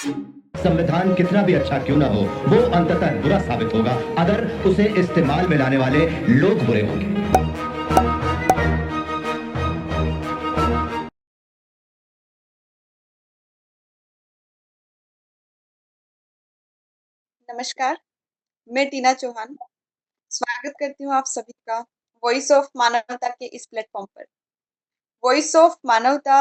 संविधान कितना भी अच्छा क्यों ना हो, वो अंततः बुरा साबित होगा अगर उसे इस्तेमाल में लाने वाले लोग बुरे होंगे। नमस्कार, मैं टीना चौहान स्वागत करती हूँ आप सभी का वॉइस ऑफ मानवता के इस प्लेटफॉर्म पर। वॉइस ऑफ मानवता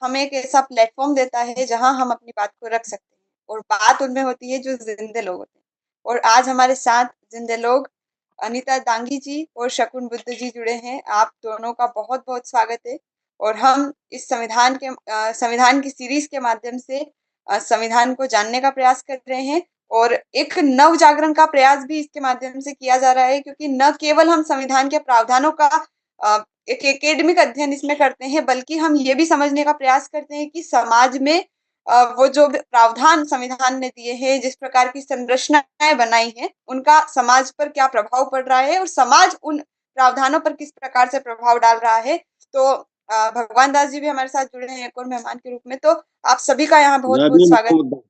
हमें एक ऐसा प्लेटफॉर्म देता है जहां हम अपनी बात को रख सकते हैं और बात उनमें होती है जो जिंदे लोग होते हैं। और आज हमारे साथ जिंदे लोग अनीता दांगी जी और शकुन बुद्ध जी जुड़े हैं। आप दोनों का बहुत बहुत स्वागत है। और हम इस संविधान की सीरीज के माध्यम से संविधान को जानने का प्रयास कर रहे हैं और एक नव जागरण का प्रयास भी इसके माध्यम से किया जा रहा है, क्योंकि न केवल हम संविधान के प्रावधानों का एक एकेडमिक अध्ययन इसमें करते हैं, बल्कि हम ये भी समझने का प्रयास करते हैं कि समाज में वो जो प्रावधान संविधान ने दिए हैं, जिस प्रकार की संरचनाएं बनाई हैं, उनका समाज पर क्या प्रभाव पड़ रहा है और समाज उन प्रावधानों पर किस प्रकार से प्रभाव डाल रहा है। तो भगवान दास जी भी हमारे साथ जुड़े हैं एक और मेहमान के रूप में। तो आप सभी का यहाँ बहुत जय बहुत भीम स्वागत नमो।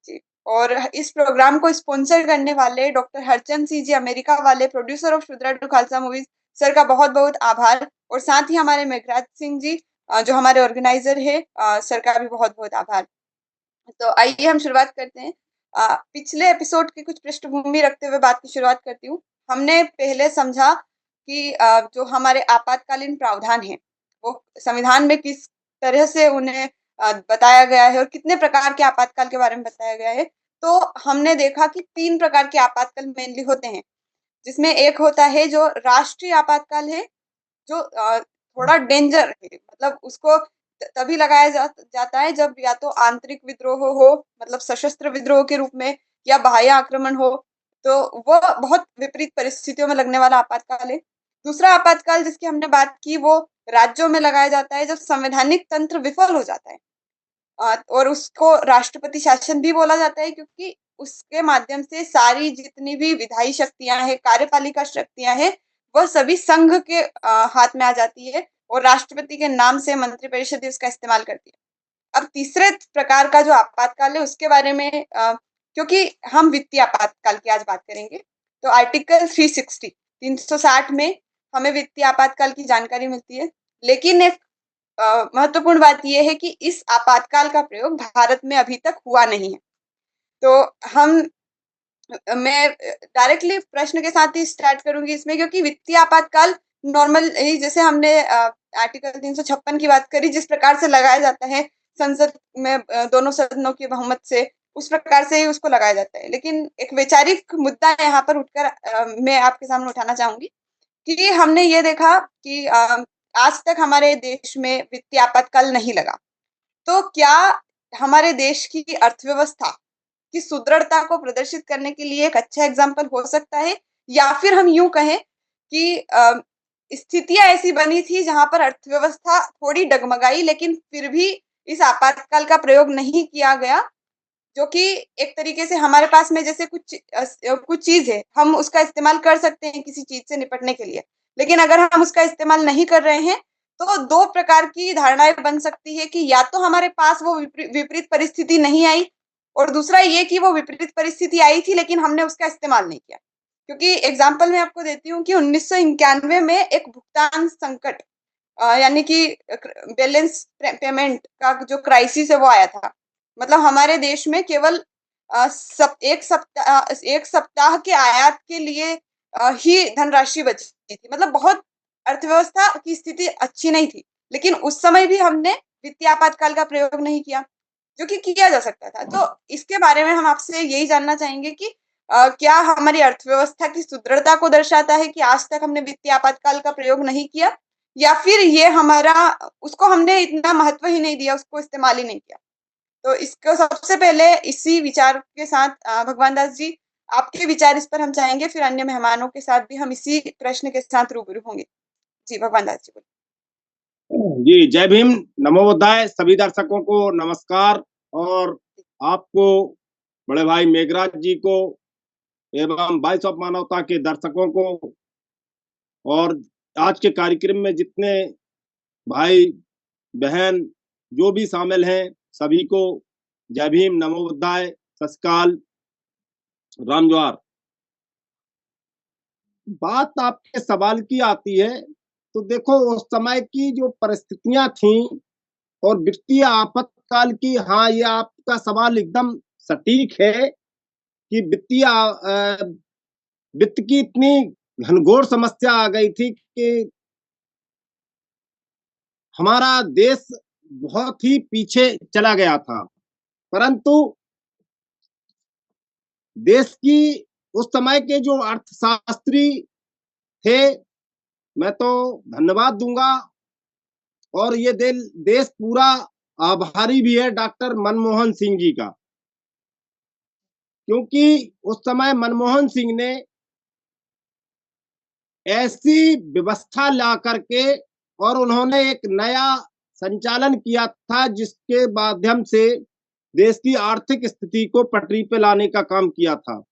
जी। और इस प्रोग्राम को स्पॉन्सर करने वाले डॉक्टर हरचंद सिंह जी, अमेरिका वाले producer of Shudra to Khalsa movies, sir का बहुत बहुत आभार। और साथ ही हमारे मेघराज सिंह जी जो हमारे ऑर्गेनाइजर है, सर का भी बहुत बहुत आभार। तो आइए हम शुरुआत करते हैं। पिछले एपिसोड की कुछ पृष्ठभूमि रखते हुए बात की शुरुआत करती हूँ। हमने पहले समझा कि जो हमारे आपातकालीन प्रावधान है वो संविधान में किस तरह से उन्हें बताया गया है और कितने प्रकार के आपातकाल के बारे में बताया गया है। तो हमने देखा कि 3 प्रकार के आपातकाल मेनली होते हैं, जिसमें एक होता है जो राष्ट्रीय आपातकाल है, जो थोड़ा डेंजर है, मतलब उसको तभी लगाया जाता है जब या तो आंतरिक विद्रोह हो, मतलब सशस्त्र विद्रोह के रूप में, या बाह्य आक्रमण हो। तो वो बहुत विपरीत परिस्थितियों में लगने वाला आपातकाल है। दूसरा आपातकाल जिसकी हमने बात की वो राज्यों में लगाया जाता है जब संवैधानिक तंत्र विफल हो जाता है। और उसको राष्ट्रपति शासन भी बोला जाता है, क्योंकि उसके माध्यम से सारी जितनी भी विधायी शक्तियां हैं, कार्यपालिका शक्तियां हैं, वह सभी संघ के हाथ में आ जाती है और राष्ट्रपति के नाम से मंत्रिपरिषद उसका इस्तेमाल करती है। अब तीसरे प्रकार का जो आपातकाल है उसके बारे में क्योंकि हम वित्तीय आपातकाल की आज बात करेंगे, तो आर्टिकल 360 में हमें वित्तीय आपातकाल की जानकारी मिलती है। लेकिन एक महत्वपूर्ण बात यह है कि इस आपातकाल का प्रयोग भारत में अभी तक हुआ नहीं है। तो हम मैं डायरेक्टली प्रश्न के साथ ही स्टार्ट करूंगी इसमें, क्योंकि वित्तीय आपातकाल नॉर्मल जैसे हमने आर्टिकल 356 की बात करी, जिस प्रकार से लगाया जाता है संसद में दोनों सदनों की बहुमत से, उस प्रकार से ही उसको लगाया जाता है। लेकिन एक वैचारिक मुद्दा यहाँ पर उठकर मैं आपके सामने उठाना चाहूंगी कि हमने ये देखा कि आज तक हमारे देश में वित्तीय आपातकाल नहीं लगा। तो क्या हमारे देश की अर्थव्यवस्था की सुदृढ़ता को प्रदर्शित करने के लिए एक अच्छा एग्जाम्पल हो सकता है, या फिर हम यूं कहें कि स्थितियां ऐसी बनी थी जहां पर अर्थव्यवस्था थोड़ी डगमगाई, लेकिन फिर भी इस आपातकाल का प्रयोग नहीं किया गया, जो कि एक तरीके से हमारे पास में जैसे कुछ चीज है, हम उसका इस्तेमाल कर सकते हैं किसी चीज से निपटने के लिए, लेकिन अगर हम उसका इस्तेमाल नहीं कर रहे हैं तो दो प्रकार की धारणाएं बन सकती है कि या तो हमारे पास वो विपरीत परिस्थिति नहीं आई, और दूसरा ये कि वो विपरीत परिस्थिति आई थी लेकिन हमने उसका इस्तेमाल नहीं किया। क्योंकि एग्जाम्पल मैं आपको देती हूँ कि 1991 में एक भुगतान संकट यानी कि बैलेंस पेमेंट का जो क्राइसिस है वो आया था। मतलब हमारे देश में केवल एक सप्ताह के आयात के लिए ही धनराशि बची थी, मतलब बहुत अर्थव्यवस्था की स्थिति अच्छी नहीं थी। लेकिन उस समय भी हमने वित्तीय आपातकाल का प्रयोग नहीं किया, जो कि किया जा सकता था। तो इसके बारे में हम आपसे यही जानना चाहेंगे कि क्या हमारी अर्थव्यवस्था की सुदृढ़ता को दर्शाता है कि आज तक हमने वित्तीय आपातकाल का प्रयोग नहीं किया, या फिर ये हमारा उसको हमने इतना महत्व ही नहीं दिया, उसको इस्तेमाल ही नहीं किया। तो इसको सबसे पहले इसी विचार के साथ भगवान दास जी, आपके विचार इस पर हम चाहेंगे, फिर अन्य मेहमानों के साथ भी हम इसी प्रश्न के साथ रूबरू होंगे। जी भगवान दास जी बोलिए। जी जय भीम नमो बुद्धाय। सभी दर्शकों को नमस्कार, और आपको, बड़े भाई मेघराज जी को, एवं वॉइस ऑफ मानवता के दर्शकों को, और आज के कार्यक्रम में जितने भाई बहन जो भी शामिल हैं सभी को जय भीम, नमो बुद्धाय, सत श्री अकाल, राम जोहार। बात आपके सवाल की आती है तो देखो, उस समय की जो परिस्थितियां थी और वित्तीय आपातकाल की, हाँ ये आपका सवाल एकदम सटीक है कि वित्त की इतनी घनघोर समस्या आ गई थी कि हमारा देश बहुत ही पीछे चला गया था। परंतु देश की उस समय के जो अर्थशास्त्री थे, मैं तो धन्यवाद दूंगा, और ये देश पूरा आभारी भी है डॉक्टर मनमोहन सिंह जी का, क्योंकि उस समय मनमोहन सिंह ने ऐसी व्यवस्था ला करके और उन्होंने एक नया संचालन किया था जिसके माध्यम से देश की आर्थिक स्थिति को पटरी पे लाने का काम किया था।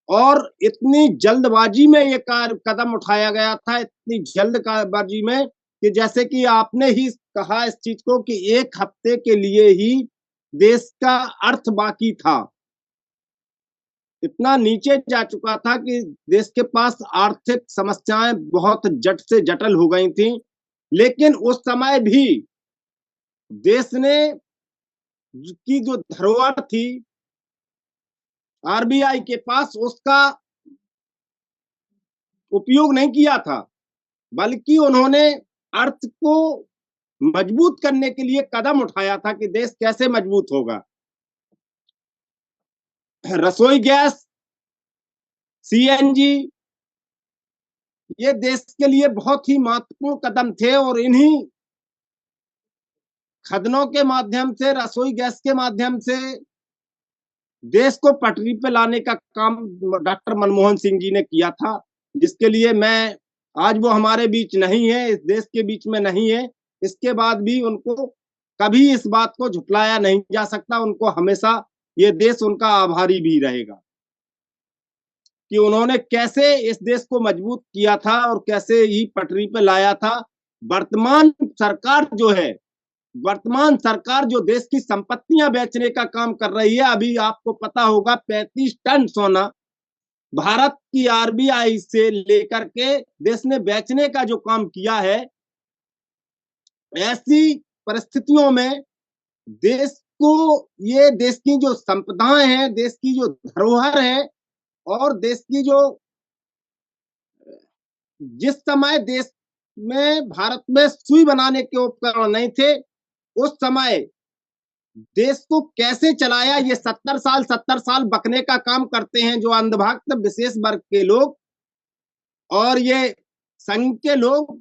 और इतनी जल्दबाजी में ये कदम उठाया गया था, इतनी जल्दबाजी में कि जैसे कि आपने ही कहा इस चीज को कि एक हफ्ते के लिए ही देश का अर्थ बाकी था। इतना नीचे जा चुका था कि देश के पास आर्थिक समस्याएं बहुत जट से जटिल हो गई थी। लेकिन उस समय भी देश ने की जो धरोहर थी आरबीआई के पास, उसका उपयोग नहीं किया था, बल्कि उन्होंने अर्थ को मजबूत करने के लिए कदम उठाया था कि देश कैसे मजबूत होगा। रसोई गैस, सीएनजी, ये देश के लिए बहुत ही महत्वपूर्ण कदम थे, और इन्हीं खदानों के माध्यम से, रसोई गैस के माध्यम से देश को पटरी पे लाने का काम डॉक्टर मनमोहन सिंह जी ने किया था, जिसके लिए मैं, आज वो हमारे बीच नहीं है, इस देश के बीच में नहीं है, इसके बाद भी उनको कभी इस बात को झुटलाया नहीं जा सकता। उनको हमेशा ये देश उनका आभारी भी रहेगा कि उन्होंने कैसे इस देश को मजबूत किया था और कैसे ही पटरी पे लाया था। वर्तमान सरकार जो देश की संपत्तियां बेचने का काम कर रही है, अभी आपको पता होगा 35 टन सोना भारत की आरबीआई से लेकर के देश ने बेचने का जो काम किया है। ऐसी परिस्थितियों में देश को, ये देश की जो संपदाएं हैं, देश की जो धरोहर है, और देश की जो, जिस समय देश में, भारत में सुई बनाने के उपकरण नहीं थे, उस समय देश को कैसे चलाया, ये 70 साल बकने का काम करते हैं जो अंधभक्त विशेष वर्ग के लोग और ये संघ के लोग,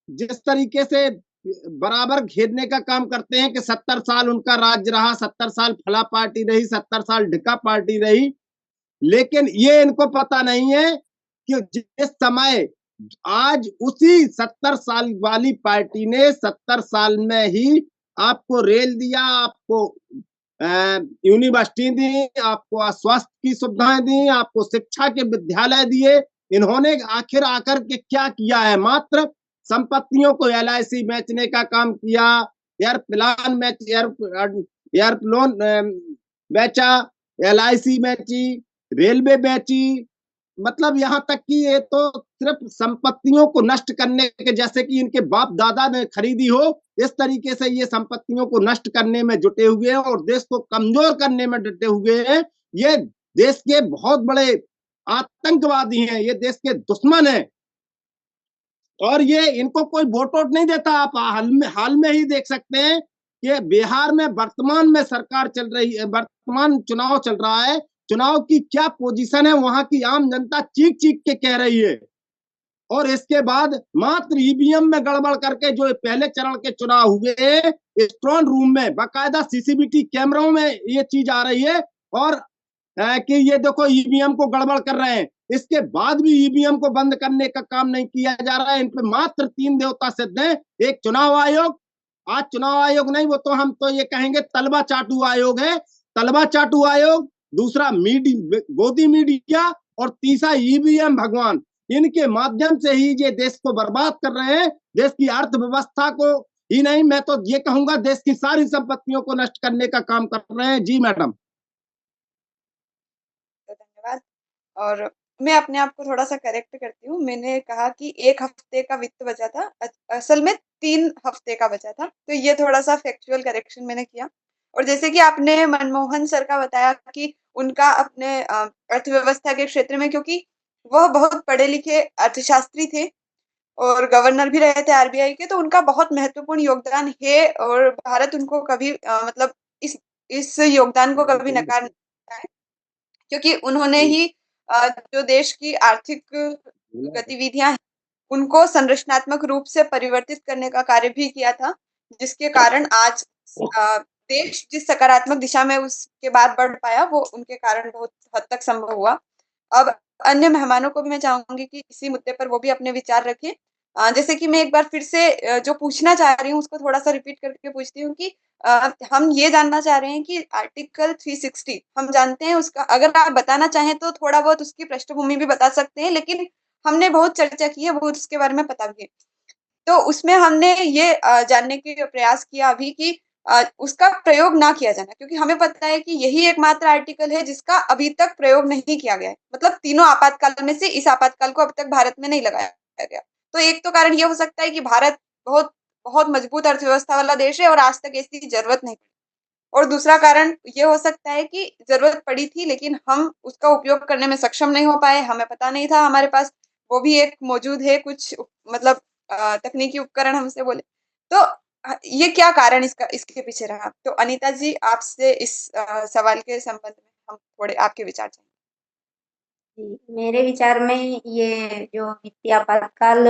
जिस तरीके से बराबर घेरने का काम करते हैं कि 70 साल उनका राज्य रहा, 70 साल फला पार्टी रही, 70 साल ढिका पार्टी रही। लेकिन ये इनको पता नहीं है कि जिस समय आज उसी 70 साल वाली पार्टी ने 70 साल में ही आपको रेल दिया, आपको यूनिवर्सिटी दी, आपको स्वास्थ्य की सुविधाएं दी, आपको शिक्षा के विद्यालय दिए। इन्होंने आखिर आकर के क्या किया है? मात्र संपत्तियों को एलआईसी बेचने का काम किया, एयरप्लेन बेचा, एलआईसी बेची, रेलवे बेची, मतलब यहाँ तक कि ये तो सिर्फ संपत्तियों को नष्ट करने के, जैसे कि इनके बाप दादा ने खरीदी हो, इस तरीके से ये संपत्तियों को नष्ट करने में जुटे हुए हैं और देश को कमजोर करने में जुटे हुए हैं। ये देश के बहुत बड़े आतंकवादी हैं, ये देश के दुश्मन हैं, और ये इनको कोई वोट नहीं देता। आप हाल में ही देख सकते हैं कि बिहार में वर्तमान में सरकार चल रही है, वर्तमान चुनाव चल रहा है, चुनाव की क्या पोजीशन है वहां की आम जनता चीख चीख के कह रही है। और इसके बाद मात्र ईवीएम में गड़बड़ करके जो पहले चरण के चुनाव हुए, स्ट्रॉन्ग रूम में बाकायदा सीसीटीवी कैमरों में ये चीज आ रही है, और कि ये देखो ईवीएम को गड़बड़ कर रहे हैं। इसके बाद भी ईवीएम को बंद करने का काम नहीं किया जा रहा है। इन पे मात्र 3 देवता सिद्ध हैं, एक चुनाव आयोग, आज चुनाव आयोग नहीं, वो तो हम तो ये कहेंगे तलबा चाटू आयोग है, तलबा चाटू आयोग, दूसरा गोदी मीडिया, और तीसरा ईवीएम भगवान। इनके माध्यम से ही ये देश को बर्बाद कर रहे हैं, देश की अर्थव्यवस्था को ही नहीं, मैं तो ये कहूंगा देश की सारी संपत्तियों को नष्ट करने का काम कर रहे हैं। जी मैडम। धन्यवाद। और मैं अपने आप को थोड़ा सा करेक्ट करती हूँ, मैंने कहा कि 1 हफ्ते का वित्त बचा था, असल में 3 हफ्ते का बचा था, तो ये थोड़ा सा फैक्चुअल करेक्शन मैंने किया। और जैसे कि आपने मनमोहन सर का बताया कि उनका अपने अर्थव्यवस्था के क्षेत्र में, क्योंकि वह बहुत पढ़े लिखे अर्थशास्त्री थे और गवर्नर भी रहे थे आरबीआई के, तो उनका बहुत महत्वपूर्ण योगदान है और भारत उनको कभी मतलब इस योगदान को कभी नकार नहीं सकता है, क्योंकि उन्होंने ही जो देश की आर्थिक गतिविधियां हैं, उनको संरचनात्मक रूप से परिवर्तित करने का कार्य भी किया था, जिसके कारण आज देश जिस सकारात्मक दिशा में उसके बाद बढ़ पाया, वो उनके कारण बहुत हद तक संभव हुआ। अब अन्य मेहमानों को भी मैं चाहूंगी कि इसी मुद्दे पर वो भी अपने विचार रखें। जैसे कि मैं एक बार फिर से जो पूछना चाह रही हूँ उसको थोड़ा सा रिपीट करके पूछती हूँ कि हम ये जानना चाह रहे हैं कि आर्टिकल 360 हम जानते हैं उसका, अगर आप बताना चाहें तो थोड़ा बहुत उसकी पृष्ठभूमि भी बता सकते हैं, लेकिन हमने बहुत चर्चा की है, बहुत उसके बारे में पता भी है। तो उसमें हमने ये जानने के प्रयास किया अभी कि उसका प्रयोग ना किया जाना, क्योंकि हमें पता है कि यही एकमात्र आर्टिकल है जिसका अभी तक प्रयोग नहीं किया गया है, मतलब तीनों आपातकाल में से इस आपातकाल को अब तक भारत में नहीं लगाया गया। तो एक तो कारण ये हो सकता है कि भारत बहुत बहुत मजबूत अर्थव्यवस्था वाला देश है और आज तक ऐसी जरूरत नहीं पड़ी, और दूसरा कारण ये हो सकता है कि जरूरत पड़ी थी लेकिन हम उसका उपयोग करने में सक्षम नहीं हो पाए, हमें पता नहीं था हमारे पास वो भी एक मौजूद है कुछ, मतलब तकनीकी उपकरण हमसे बोले। तो ये क्या कारण इसका इसके पीछे रहा? तो अनीता जी, आपसे इस सवाल के संबंध में हम थोड़े आपके विचार चाहेंगे। मेरे विचार में ये जो वित्तीय आपातकाल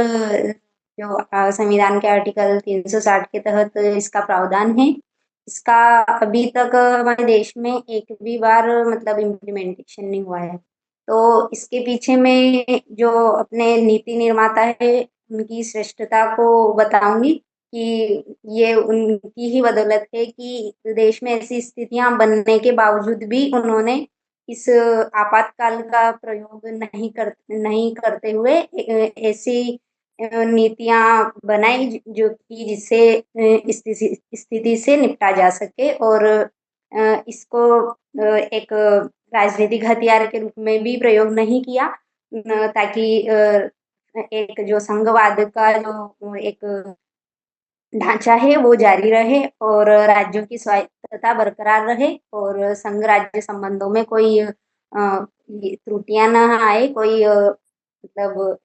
जो संविधान के आर्टिकल 360 के तहत इसका प्रावधान है, इसका अभी तक हमारे देश में एक भी बार मतलब इम्प्लीमेंटेशन नहीं हुआ है। तो इसके पीछे में जो अपने नीति निर्माता है उनकी श्रेष्ठता को बताऊंगी कि ये उनकी ही बदौलत है कि देश में ऐसी स्थितियां बनने के बावजूद भी उन्होंने इस आपातकाल का प्रयोग नहीं करते हुए ऐसी नीतियां बनाई जो कि जिससे स्थिति से निपटा जा सके और इसको एक राजनीतिक हथियार के रूप में भी प्रयोग नहीं किया, ताकि एक जो संघवाद का जो एक ढांचा है वो जारी रहे और राज्यों की स्वायत्तता बरकरार रहे और संघ राज्य संबंधों में कोई त्रुटियां न आए, कोई मतलब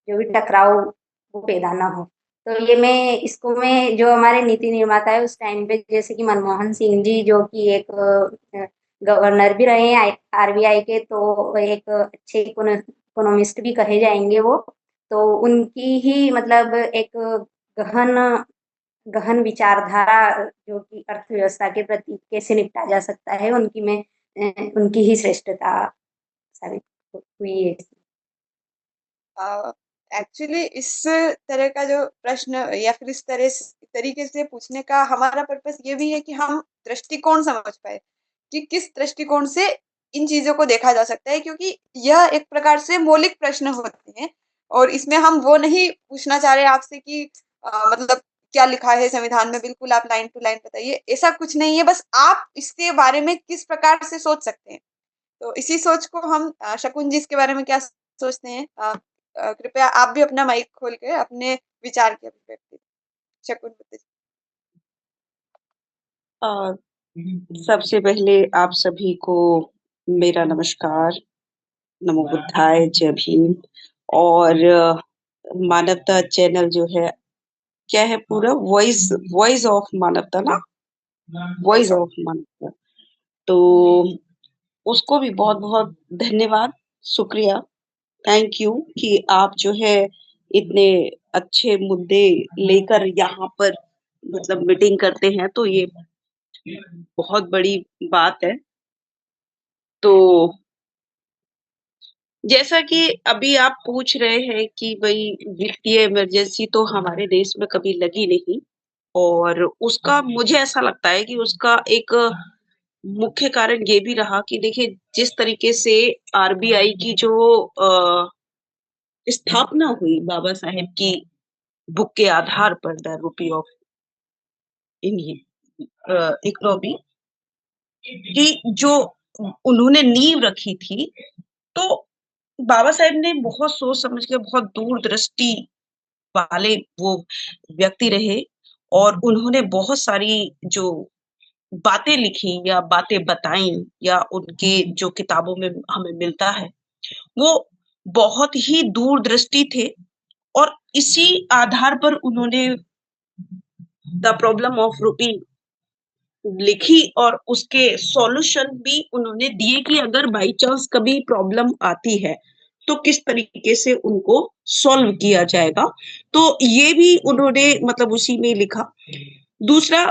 जो भी टकराव वो पैदा ना हो। तो ये मैं जो हमारे नीति निर्माता है उस टाइम पे जैसे कि मनमोहन सिंह जी जो कि एक गवर्नर भी रहे हैं आरबीआई के, तो एक अच्छे इकोनॉमिस्ट भी कहे जाएंगे वो। तो उनकी ही मतलब एक गहन गहन विचारधारा जो कि अर्थव्यवस्था के प्रति कैसे निपटा जा सकता है, उनकी ही श्रेष्ठता साबित हुई है। एक्चुअली इस तरह का जो प्रश्न या फिर इस तरीके से पूछने का हमारा पर्पस ये भी है कि हम दृष्टिकोण समझ पाए कि किस दृष्टिकोण से इन चीजों को देखा जा सकता है, क्योंकि यह एक प्रकार से मौलिक प्रश्न होते हैं और इसमें हम वो नहीं पूछना चाह रहे आपसे कि मतलब क्या लिखा है संविधान में, बिल्कुल आप लाइन टू लाइन बताइए, ऐसा कुछ नहीं है, बस आप इसके बारे में किस प्रकार से सोच सकते हैं। तो इसी सोच को हम शकुन जी इसके बारे में क्या सोचते हैं? कृपया आप भी अपना माइक खोल के अपने विचार की अभिव्यक्ति। शकुन बताइए। सबसे पहले आप सभी को मेरा नमस्कार, नमो बुद्धाय, जय भीम। और मानवता चैनल जो है क्या है पूरा वॉइस ऑफ मानवता ना, वॉइस ऑफ मानवता, तो उसको भी बहुत बहुत धन्यवाद, शुक्रिया, थैंक यू कि आप जो है इतने अच्छे मुद्दे लेकर यहाँ पर मतलब मीटिंग करते हैं, तो ये बहुत बड़ी बात है। तो जैसा कि अभी आप पूछ रहे हैं कि भाई वित्तीय इमरजेंसी तो हमारे देश में कभी लगी नहीं, और उसका मुझे ऐसा लगता है कि उसका एक मुख्य कारण ये भी रहा कि देखिए जिस तरीके से आरबीआई की जो स्थापना हुई बाबा साहेब की बुक के आधार पर the rupee of Indian economy की जो उन्होंने नींव रखी थी, तो बाबा साहेब ने बहुत सोच समझ के, बहुत दूरदृष्टि वाले वो व्यक्ति रहे, और उन्होंने बहुत सारी जो बातें लिखी या बातें बताई या उनके जो किताबों में हमें मिलता है, वो बहुत ही दूरदृष्टि थे। और इसी आधार पर उन्होंने द प्रॉब्लम ऑफ रूपी लिखी, और उसके सॉल्यूशन भी उन्होंने दिए कि अगर बाई चांस कभी प्रॉब्लम आती है तो किस तरीके से उनको सॉल्व किया जाएगा। तो ये भी उन्होंने मतलब उसी में लिखा। दूसरा,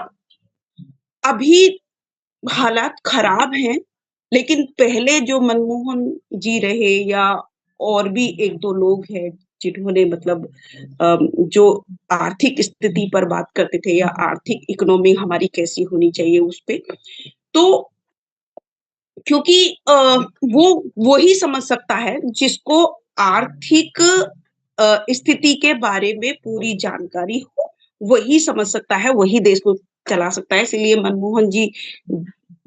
अभी हालात खराब हैं, लेकिन पहले जो मनमोहन जी रहे या और भी एक दो लोग हैं जिन्होंने मतलब जो आर्थिक स्थिति पर बात करते थे या आर्थिक इकोनॉमी हमारी कैसी होनी चाहिए उस पे, तो क्योंकि वो ही समझ सकता है जिसको आर्थिक स्थिति के बारे में पूरी जानकारी हो, वही समझ सकता है, वही देश को चला सकता है। इसलिए मनमोहन जी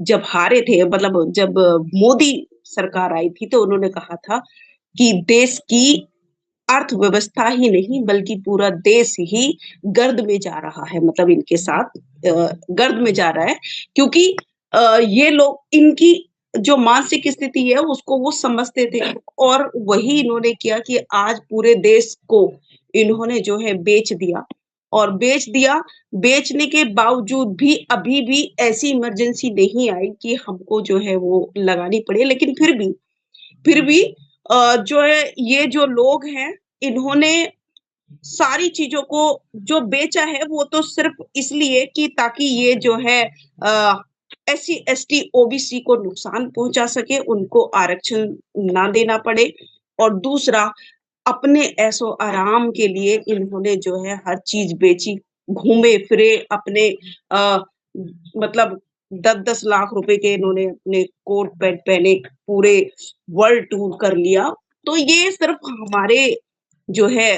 जब हारे थे, मतलब जब मोदी सरकार आई थी, तो उन्होंने कहा था कि देश की अर्थव्यवस्था ही नहीं बल्कि पूरा देश ही गर्द में जा रहा है, मतलब इनके साथ गर्द में जा रहा है, क्योंकि ये लोग इनकी जो मानसिक स्थिति है उसको वो समझते थे, और वही इन्होंने किया कि आज पूरे देश को इन्होंने जो है बेच दिया। और बेचने के बावजूद भी अभी भी ऐसी इमरजेंसी नहीं आई कि हमको जो है वो लगानी पड़े, लेकिन फिर भी जो है ये जो लोग हैं, इन्होंने सारी चीजों को जो बेचा है वो तो सिर्फ इसलिए कि ताकि ये जो है SC ST OBC को नुकसान पहुंचा सके, उनको आरक्षण ना देना पड़े। और दूसरा, अपने ऐसो आराम के लिए इन्होंने जो है हर चीज बेची, घूमे फिरे अपने मतलब 10-10 लाख रुपए के इन्होंने अपने कोट पैंट पहने पूरे वर्ल्ड टूर कर लिया। तो ये सिर्फ हमारे जो है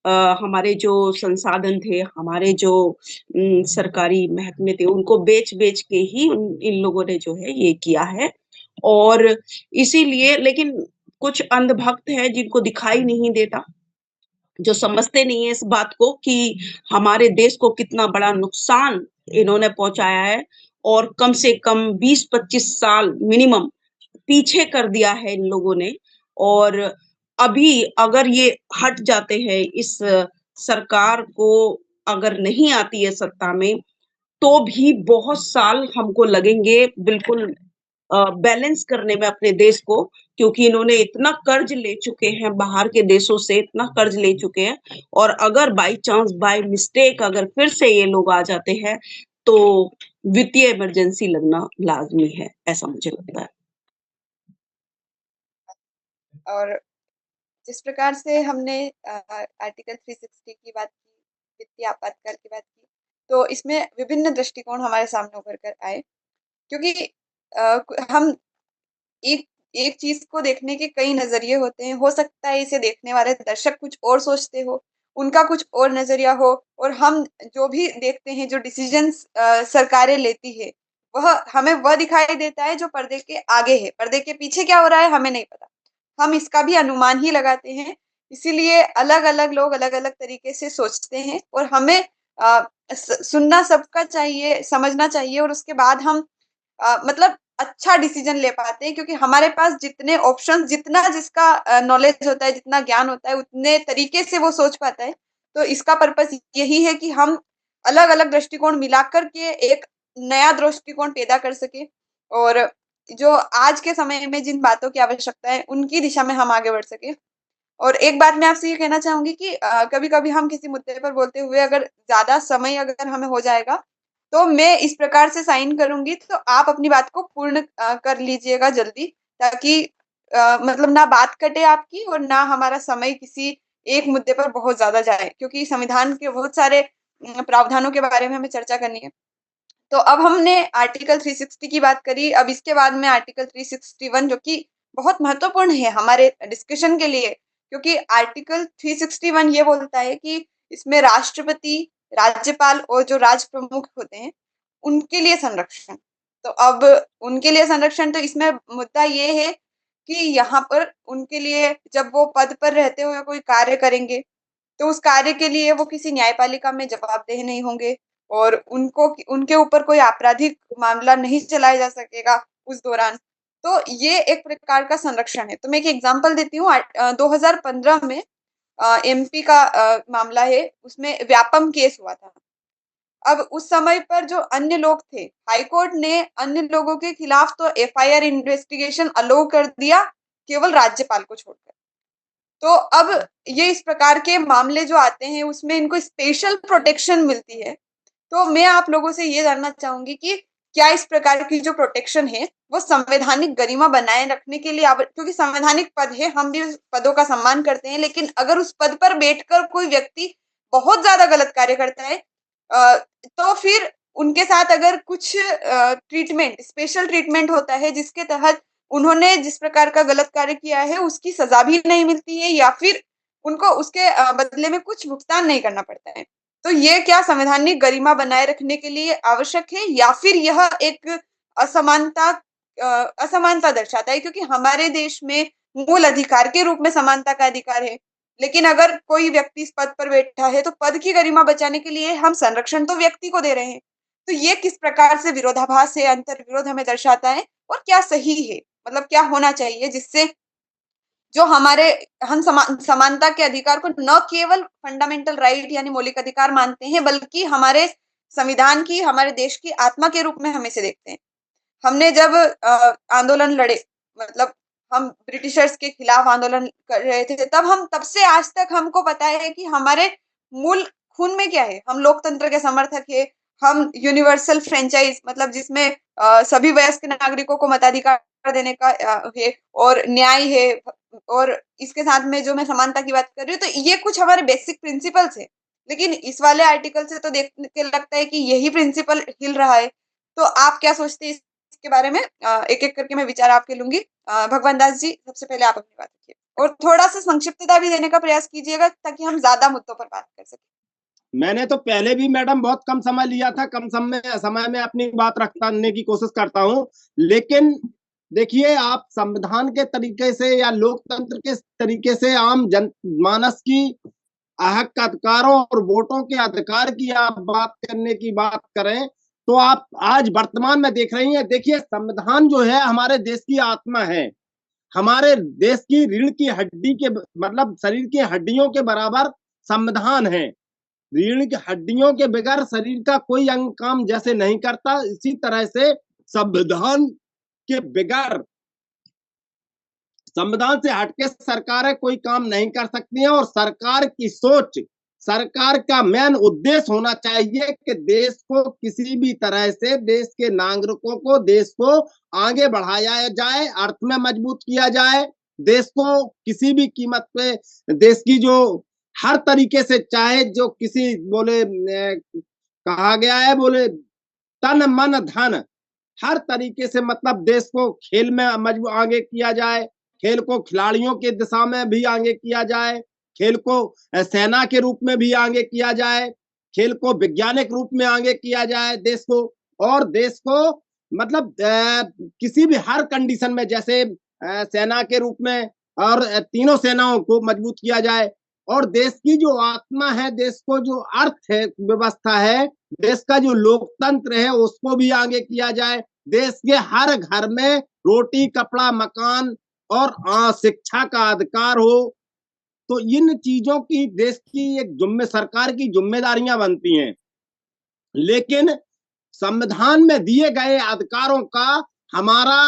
हमारे जो संसाधन थे, हमारे जो सरकारी महकमे थे, उनको बेच के ही इन लोगों ने जो है ये किया है। और इसीलिए, लेकिन कुछ अंधभक्त है जिनको दिखाई नहीं देता, जो समझते नहीं है इस बात को कि हमारे देश को कितना बड़ा नुकसान इन्होंने पहुंचाया है, और कम से कम 20-25 साल मिनिमम पीछे कर दिया है इन लोगों ने। और अभी अगर ये हट जाते हैं, इस सरकार को अगर नहीं आती है सत्ता में, तो भी बहुत साल हमको लगेंगे बिल्कुल बैलेंस करने में अपने देश को, क्योंकि इन्होंने इतना कर्ज ले चुके हैं, बाहर के देशों से इतना कर्ज ले चुके हैं। और अगर बाई चांस बाय मिस्टेक अगर फिर से ये लोग आ जाते हैं, तो वित्तीय इमरजेंसी लगना लाजमी है, ऐसा मुझे लगता है। और जिस प्रकार से हमने आर्टिकल 360 की बात की, वित्तीय आपातकाल की बात की, तो इसमें विभिन्न दृष्टिकोण हमारे सामने उभर कर आए, क्योंकि हम एक एक चीज को देखने के कई नजरिए होते हैं। हो सकता है इसे देखने वाले दर्शक कुछ और सोचते हो, उनका कुछ और नजरिया हो, और हम जो भी देखते हैं, जो डिसीजंस सरकारें लेती है, वह हमें वह दिखाई देता है जो पर्दे के आगे है। पर्दे के पीछे क्या हो रहा है हमें नहीं पता, हम इसका भी अनुमान ही लगाते हैं। इसीलिए अलग अलग लोग अलग अलग तरीके से सोचते हैं, और हमें सुनना सबका चाहिए, समझना चाहिए, और उसके बाद हम मतलब अच्छा डिसीजन ले पाते हैं, क्योंकि हमारे पास जितने ऑप्शन, जितना जिसका नॉलेज होता है, जितना ज्ञान होता है, उतने तरीके से वो सोच पाता है। तो इसका पर्पस यही है कि हम अलग अलग दृष्टिकोण मिलाकर के एक नया दृष्टिकोण पैदा कर सके, और जो आज के समय में जिन बातों की आवश्यकता है उनकी दिशा में हम आगे बढ़ सके। और एक बात मैं आपसे ये कहना चाहूंगी कि कभी कभी हम किसी मुद्दे पर बोलते हुए अगर ज्यादा समय अगर हमें हो जाएगा, तो मैं इस प्रकार से साइन करूंगी, तो आप अपनी बात को पूर्ण कर लीजिएगा जल्दी, ताकि मतलब ना बात कटे आपकी, और ना हमारा समय किसी एक मुद्दे पर बहुत ज्यादा जाए, क्योंकि संविधान के बहुत सारे प्रावधानों के बारे में हमें चर्चा करनी है। तो अब हमने आर्टिकल 360 की बात करी, अब इसके बाद में आर्टिकल 361, जो कि बहुत महत्वपूर्ण है हमारे डिस्कशन के लिए, क्योंकि आर्टिकल 361 ये बोलता है कि इसमें राष्ट्रपति, राज्यपाल और जो राज प्रमुख होते हैं उनके लिए संरक्षण। तो अब उनके लिए संरक्षण, तो इसमें मुद्दा ये है कि यहाँ पर उनके लिए जब वो पद पर रहते हुए कोई कार्य करेंगे तो उस कार्य के लिए वो किसी न्यायपालिका में जवाबदेह नहीं होंगे और उनको उनके ऊपर कोई आपराधिक मामला नहीं चलाया जा सकेगा उस दौरान। तो ये एक प्रकार का संरक्षण है। तो मैं एक एग्जांपल देती हूँ। 2015 में एमपी का मामला है, उसमें व्यापम केस हुआ था। अब उस समय पर जो अन्य लोग थे, हाईकोर्ट ने अन्य लोगों के खिलाफ तो एफआईआर इन्वेस्टिगेशन अलाउ कर दिया, केवल राज्यपाल को छोड़कर। तो अब ये इस प्रकार के मामले जो आते हैं उसमें इनको स्पेशल प्रोटेक्शन मिलती है। तो मैं आप लोगों से ये जानना चाहूंगी कि क्या इस प्रकार की जो प्रोटेक्शन है वो संवैधानिक गरिमा बनाए रखने के लिए, क्योंकि संवैधानिक पद है, हम भी उस पदों का सम्मान करते हैं, लेकिन अगर उस पद पर बैठकर कोई व्यक्ति बहुत ज्यादा गलत कार्य करता है तो फिर उनके साथ अगर कुछ ट्रीटमेंट, स्पेशल ट्रीटमेंट होता है जिसके तहत उन्होंने जिस प्रकार का गलत कार्य किया है उसकी सजा भी नहीं मिलती है या फिर उनको उसके बदले में कुछ भुगतान नहीं करना पड़ता है। तो ये क्या संवैधानिक गरिमा बनाए रखने के लिए आवश्यक है या फिर यह एक असमानता असमानता दर्शाता है? क्योंकि हमारे देश में मूल अधिकार के रूप में समानता का अधिकार है, लेकिन अगर कोई व्यक्ति इस पद पर बैठा है तो पद की गरिमा बचाने के लिए हम संरक्षण तो व्यक्ति को दे रहे हैं। तो ये किस प्रकार से विरोधाभास है, अंतर विरोध हमें दर्शाता है और क्या सही है? मतलब क्या होना चाहिए जिससे जो हमारे हम समानता के अधिकार को न केवल फंडामेंटल राइट यानी मौलिक अधिकार मानते हैं बल्कि हमारे संविधान की, हमारे देश की आत्मा के रूप में हम इसे देखते हैं। हमने जब आंदोलन लड़े, मतलब हम ब्रिटिशर्स के खिलाफ आंदोलन कर रहे थे, तब से आज तक हमको पता है कि हमारे मूल खून में क्या है। हम लोकतंत्र के समर्थक है, हम यूनिवर्सल फ्रेंचाइज मतलब जिसमें सभी वयस्क नागरिकों को मताधिकार देने का है और न्याय है, और इसके साथ में जो मैं समानता की बात कर रही हूँ, तो ये कुछ हमारे बेसिक प्रिंसिपल्स है। लेकिन इस वाले आर्टिकल से तो देख के लगता है कि यही प्रिंसिपल हिल रहा है। तो आप क्या सोचते हैं इसके बारे में? एक एक करके मैं विचार आपके लूंगी। भगवान दास जी, सबसे पहले आप अपनी बात रखिए और थोड़ा सा संक्षिप्तता भी देने का प्रयास कीजिएगा ताकि हम ज्यादा मुद्दों पर बात कर सकें। मैंने तो पहले भी मैडम बहुत कम समय लिया था, कम समय में अपनी बात रखने की कोशिश करता हूँ, लेकिन देखिए आप संविधान के तरीके से या लोकतंत्र के तरीके से आम जनमानस की हक अधिकारों और वोटों के अधिकार की आप बात करने की बात करें तो आप आज वर्तमान में देख रही हैं। देखिए संविधान जो है हमारे देश की आत्मा है, हमारे देश की रीढ़ की हड्डी के मतलब शरीर की हड्डियों के बराबर संविधान है। रीढ़ की हड्डियों के बगैर शरीर का कोई अंग काम जैसे नहीं करता, इसी तरह से संविधान के बगैर, संविधान से हटके सरकारें कोई काम नहीं कर सकती हैं। और सरकार की सोच, सरकार का मेन उद्देश्य होना चाहिए कि देश को किसी भी तरह से, देश के नागरिकों को, देश को आगे बढ़ाया जाए, अर्थ में मजबूत किया जाए, देश को किसी भी कीमत पे देश की जो हर तरीके से, चाहे जो किसी बोले कहा गया है बोले तन मन धन, हर तरीके से मतलब देश को खेल में मजबूत आगे किया जाए, खेल को खिलाड़ियों के दिशा में भी आगे किया जाए, खेल को सेना के रूप में भी आगे किया जाए, खेल को वैज्ञानिक रूप में आगे किया जाए देश को, और देश को मतलब किसी भी हर कंडीशन में जैसे सेना के रूप में और तीनों सेनाओं को मजबूत किया जाए। और देश की जो आत्मा है, देश को जो अर्थ है, व्यवस्था है, देश का जो लोकतंत्र है उसको भी आगे किया जाए। देश के हर घर में रोटी, कपड़ा, मकान और शिक्षा का अधिकार हो। तो इन चीजों की देश की एक सरकार की जिम्मेदारियां बनती हैं। लेकिन संविधान में दिए गए अधिकारों का हमारा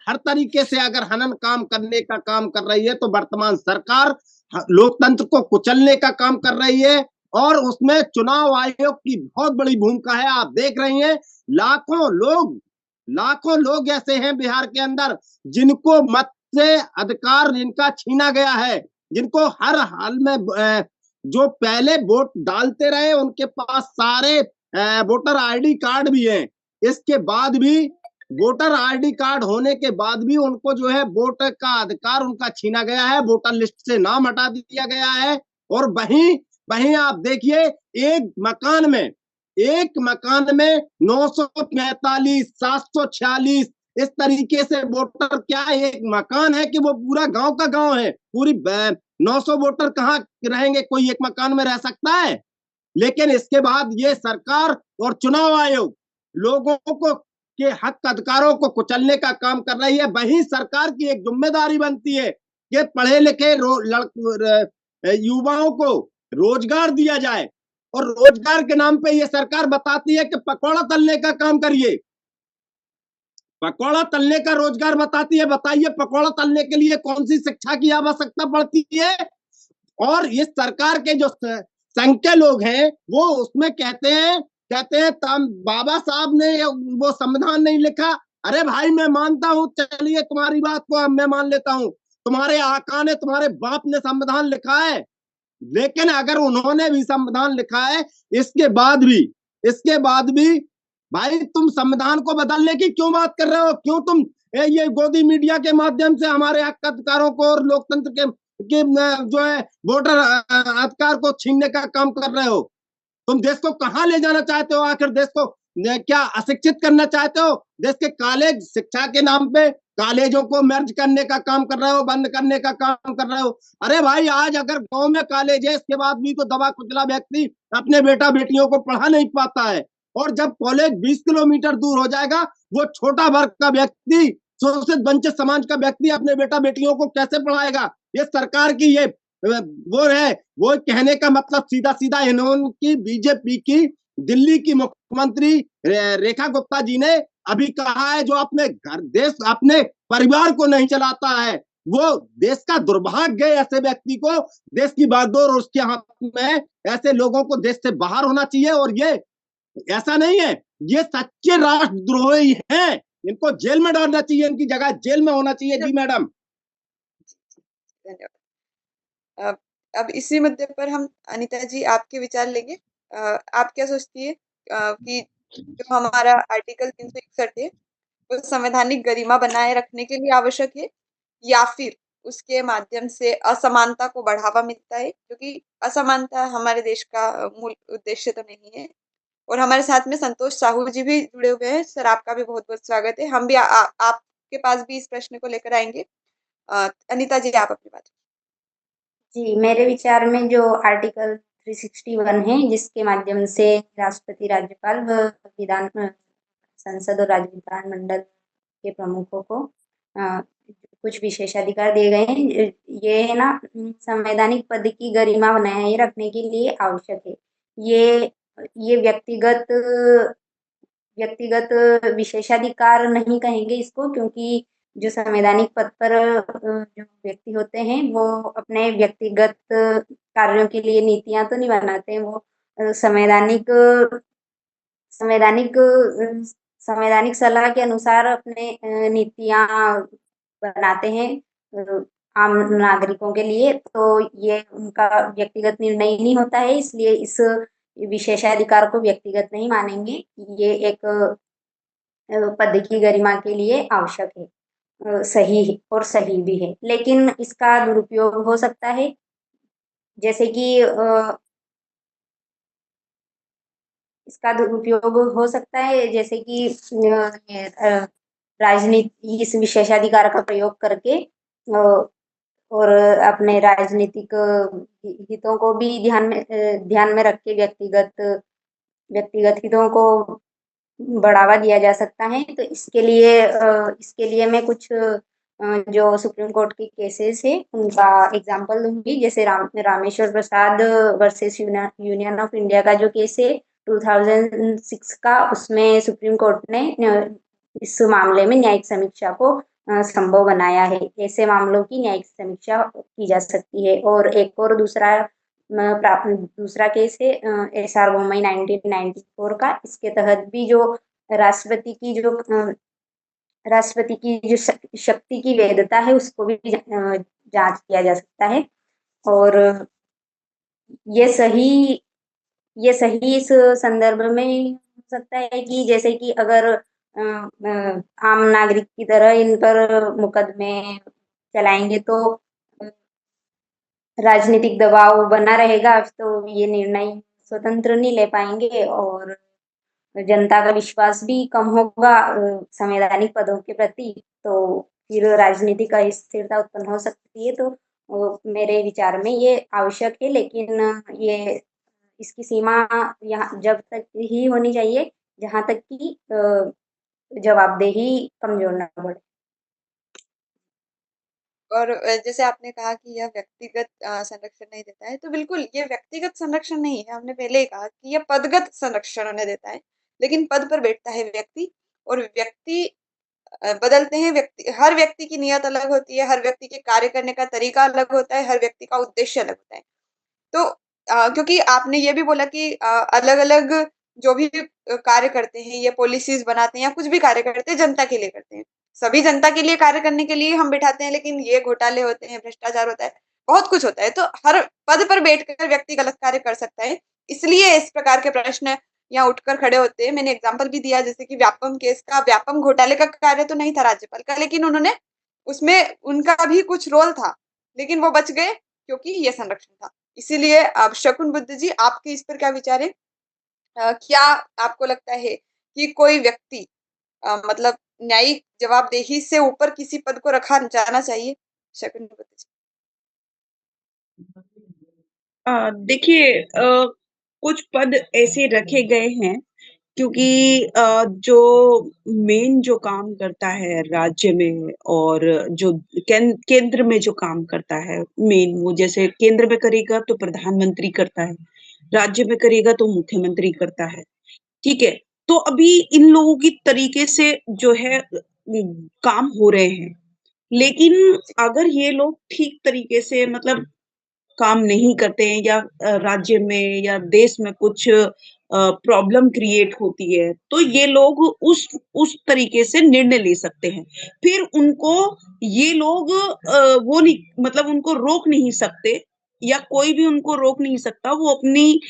हर तरीके से अगर हनन काम करने का काम कर रही है तो वर्तमान सरकार लोकतंत्र को कुचलने का काम कर रही है। और उसमें चुनाव आयोग की बहुत बड़ी भूमिका है। आप देख रही हैं लाखों लोग ऐसे हैं बिहार के अंदर जिनको मत से अधिकार जिनका छीना गया है, जिनको हर हाल में जो पहले वोट डालते रहे उनके पास सारे वोटर आईडी कार्ड भी हैं। इसके बाद भी वोटर आईडी कार्ड होने के बाद भी उनको जो है वोट का अधिकार उनका छीना गया है, वोटर लिस्ट से नाम हटा दिया गया है। और वहीं वहीं आप देखिए एक मकान में 945, 746 इस तरीके से वोटर, क्या एक मकान है कि वो पूरा गांव का गांव है? पूरी 900 वोटर कहाँ रहेंगे? कोई एक मकान में रह सकता है? लेकिन इसके बाद ये सरकार और चुनाव आयोग लोगों को के हक अधिकारों को कुचलने का काम कर रही है। वहीं सरकार की एक जिम्मेदारी बनती है कि पढ़े लिखे युवाओं को रोजगार दिया जाए, और रोजगार के नाम पे ये सरकार बताती है कि पकौड़ा तलने का काम करिए, पकौड़ा तलने का रोजगार बताती है। बताइए पकौड़ा तलने के लिए कौन सी शिक्षा की आवश्यकता पड़ती है? और इस सरकार के जो संख्या लोग हैं वो उसमें कहते हैं बाबा साहब ने वो संविधान नहीं लिखा। अरे भाई मैं मानता हूं, चलिए तुम्हारी बात को मैं मान लेता हूं, तुम्हारे आका ने, तुम्हारे बाप ने संविधान लिखा है, लेकिन अगर उन्होंने भी संविधान लिखा है, इसके बाद भी भाई तुम संविधान को बदलने की क्यों बात कर रहे हो? क्यों तुम ये गोदी मीडिया के माध्यम से हमारे हक अधिकारों को और लोकतंत्र के जो है वोटर अधिकार को छीनने का काम कर रहे हो? तुम देश को कहां ले जाना चाहते हो? आखिर देश को क्या अशिक्षित करना चाहते हो? देश के कॉलेज शिक्षा के नाम पे कॉलेजों को मर्ज करने का काम कर रहे हो, बंद करने का काम कर रहे हो। अरे भाई आज अगर गांव में कॉलेज है, इसके बाद भी तो दबा कुचला व्यक्ति अपने बेटा बेटियों को पढ़ा नहीं पाता है, और जब कॉलेज 20 किलोमीटर दूर हो जाएगा, वो छोटा वर्ग का व्यक्ति, शोषित वंचित समाज का व्यक्ति अपने बेटा बेटियों को कैसे पढ़ाएगा? ये सरकार की ये वो है। वो कहने का मतलब सीधा सीधा इन्होंने बीजेपी की दिल्ली की मुख्यमंत्री रेखा गुप्ता जी ने अभी कहा है, जो अपने देश अपने परिवार को नहीं चलाता है, वो देश का दुर्भाग्य है। ऐसे व्यक्ति को देश की बागडोर उसके हाथ में, ऐसे लोगों को देश से बाहर होना चाहिए। और ये ऐसा नहीं है, ये सच्चे राष्ट्रद्रोही हैं, इनको जेल में डालना चाहिए, इनकी जगह जेल में होना चाहिए। जी मैडम। धन्यवाद। अब इसी मुद्दे पर हम अनीता जी आपके विचार लेंगे। आप क्या सोचती है कि जो हमारा आर्टिकल 361 है वो संवैधानिक गरिमा बनाए रखने के लिए आवश्यक है, या फिर उसके माध्यम से असमानता को बढ़ावा मिलता है? क्योंकि असमानता हमारे देश का मूल उद्देश्य तो नहीं है। और हमारे साथ में संतोष साहू जी भी जुड़े हुए हैं। सर आपका भी बहुत बहुत स्वागत है। हम भी आपके पास भी इस प्रश्न को लेकर आएंगे। अनीता जी आप अपनी बात। जी, मेरे विचार में जो आर्टिकल 361 है, जिसके माध्यम से राष्ट्रपति, राज्यपाल व विधान संसद और राज्य विधानमंडल के प्रमुखों को कुछ विशेषाधिकार दिए गए हैं। ये है ना, संवैधानिक पद की गरिमा बनाए रखने के लिए आवश्यक है। ये व्यक्तिगत विशेषाधिकार नहीं कहेंगे इसको, क्योंकि जो संवैधानिक पद पर जो व्यक्ति होते हैं वो अपने व्यक्तिगत कार्यों के लिए नीतियां तो नहीं बनाते हैं, वो संवैधानिक संवैधानिक संवैधानिक सलाह के अनुसार अपने नीतियां बनाते हैं आम नागरिकों के लिए। तो ये उनका व्यक्तिगत निर्णय नहीं होता है, इसलिए इस विशेषाधिकार को व्यक्तिगत नहीं मानेंगे। ये एक पद की गरिमा के लिए आवश्यक है, सही है और सही भी है। लेकिन इसका दुरुपयोग हो सकता है, जैसे कि इसका दुरुपयोग हो सकता है, जैसे कि राजनीति इस विशेषाधिकार का प्रयोग करके और अपने राजनीतिक हितों को भी ध्यान में रख के व्यक्तिगत हितों को बढ़ावा दिया जा सकता है। तो इसके लिए मैं कुछ जो सुप्रीम कोर्ट के केसेस है उनका एग्जांपल दूंगी। जैसे Rameshwar Prasad versus union of India का जो केस है 2006 का, उसमें सुप्रीम कोर्ट ने इस मामले में न्यायिक समीक्षा को संभव बनाया है। ऐसे मामलों की न्यायिक समीक्षा की जा सकती है। और एक और दूसरा केस है SR बोमई 1994 का। इसके तहत भी जो राष्ट्रपति की जो शक्ति की वैधता है उसको भी जांच किया जा सकता है। और ये सही इस संदर्भ में हो सकता है कि जैसे कि अगर आम नागरिक की तरह इन पर मुकदमे चलाएंगे तो राजनीतिक दबाव बना रहेगा तो ये निर्णय स्वतंत्र नहीं ले पाएंगे और जनता का विश्वास भी कम होगा संवैधानिक पदों के प्रति, तो फिर राजनीतिक अस्थिरता उत्पन्न हो सकती है। तो मेरे विचार में ये आवश्यक है, लेकिन ये इसकी सीमा यहाँ जब तक ही होनी चाहिए जहाँ तक कि जवाबदेही कमजोर न पड़े। और जैसे आपने कहा कि यह व्यक्तिगत संरक्षण नहीं देता है, तो बिल्कुल ये व्यक्तिगत संरक्षण नहीं है। हमने पहले ही कहा कि यह पदगत संरक्षण उन्हें देता है, लेकिन पद पर बैठता है व्यक्ति, और व्यक्ति बदलते हैं। व्यक्ति, हर व्यक्ति की नियत अलग होती है, हर व्यक्ति के कार्य करने का तरीका अलग होता है, हर व्यक्ति का उद्देश्य अलग होता है। तो क्योंकि आपने ये भी बोला कि अलग-अलग जो भी कार्य करते हैं, ये पॉलिसीज़ बनाते हैं या कुछ भी कार्य करते हैं, जनता के लिए करते हैं। सभी जनता के लिए कार्य करने के लिए हम बिठाते हैं, लेकिन ये घोटाले होते हैं, भ्रष्टाचार होता है, बहुत कुछ होता है। तो हर पद पर बैठकर व्यक्ति गलत कार्य कर सकता है। इसलिए इस प्रकार के प्रश्न यहाँ उठकर खड़े होते हैं। मैंने एग्ज़ाम्पल भी दिया, जैसे कि व्यापम केस का, व्यापम घोटाले का कार्य तो नहीं था राज्यपाल का, लेकिन उन्होंने उसमें उनका भी कुछ रोल था, लेकिन वो बच गए क्योंकि ये संरक्षण था। इसीलिए अब शकुन बुद्ध जी, आपके इस पर क्या विचार है? क्या आपको लगता है कि कोई व्यक्ति मतलब न्यायिक जवाबदेही से ऊपर किसी पद को रखा जाना चाहिए? शकुन बुद्ध जी। देखिए, कुछ पद ऐसे रखे गए हैं क्योंकि जो मेन जो काम करता है राज्य में और जो केंद्र में जो काम करता है मेन, वो जैसे केंद्र में करेगा तो प्रधानमंत्री करता है, राज्य में करेगा तो मुख्यमंत्री करता है। ठीक है, तो अभी इन लोगों की तरीके से जो है काम हो रहे हैं, लेकिन अगर ये लोग ठीक तरीके से मतलब काम नहीं करते हैं या राज्य में या देश में कुछ प्रॉब्लम क्रिएट होती है, तो ये लोग उस तरीके से निर्णय ले सकते हैं। फिर उनको ये लोग वो नहीं, मतलब उनको रोक नहीं सकते या कोई भी उनको रोक नहीं सकता। वो अपनी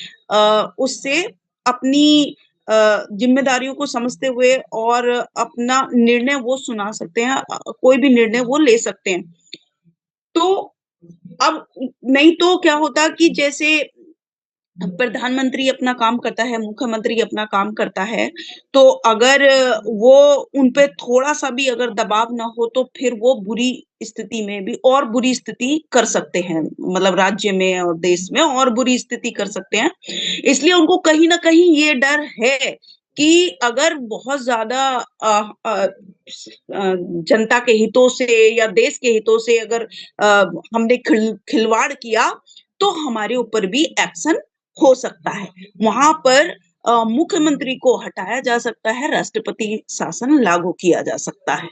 उससे अपनी जिम्मेदारियों को समझते हुए और अपना निर्णय वो सुना सकते हैं, कोई भी निर्णय वो ले सकते हैं। तो अब नहीं तो क्या होता कि जैसे प्रधानमंत्री अपना काम करता है, मुख्यमंत्री अपना काम करता है, तो अगर वो उनपे थोड़ा-सा भी अगर दबाव ना हो, तो फिर वो बुरी स्थिति में भी और बुरी स्थिति कर सकते हैं, मतलब राज्य में और देश में और बुरी स्थिति कर सकते हैं। इसलिए उनको कहीं न कहीं ये डर है कि अगर बहुत ज़्यादा जनता के हितों से या देश के हितों से अगर हमने खिलवाड़ किया, तो हमारे ऊपर भी एक्शन हो सकता है। वहां पर मुख्यमंत्री को हटाया जा सकता है, राष्ट्रपति शासन लागू किया जा सकता है।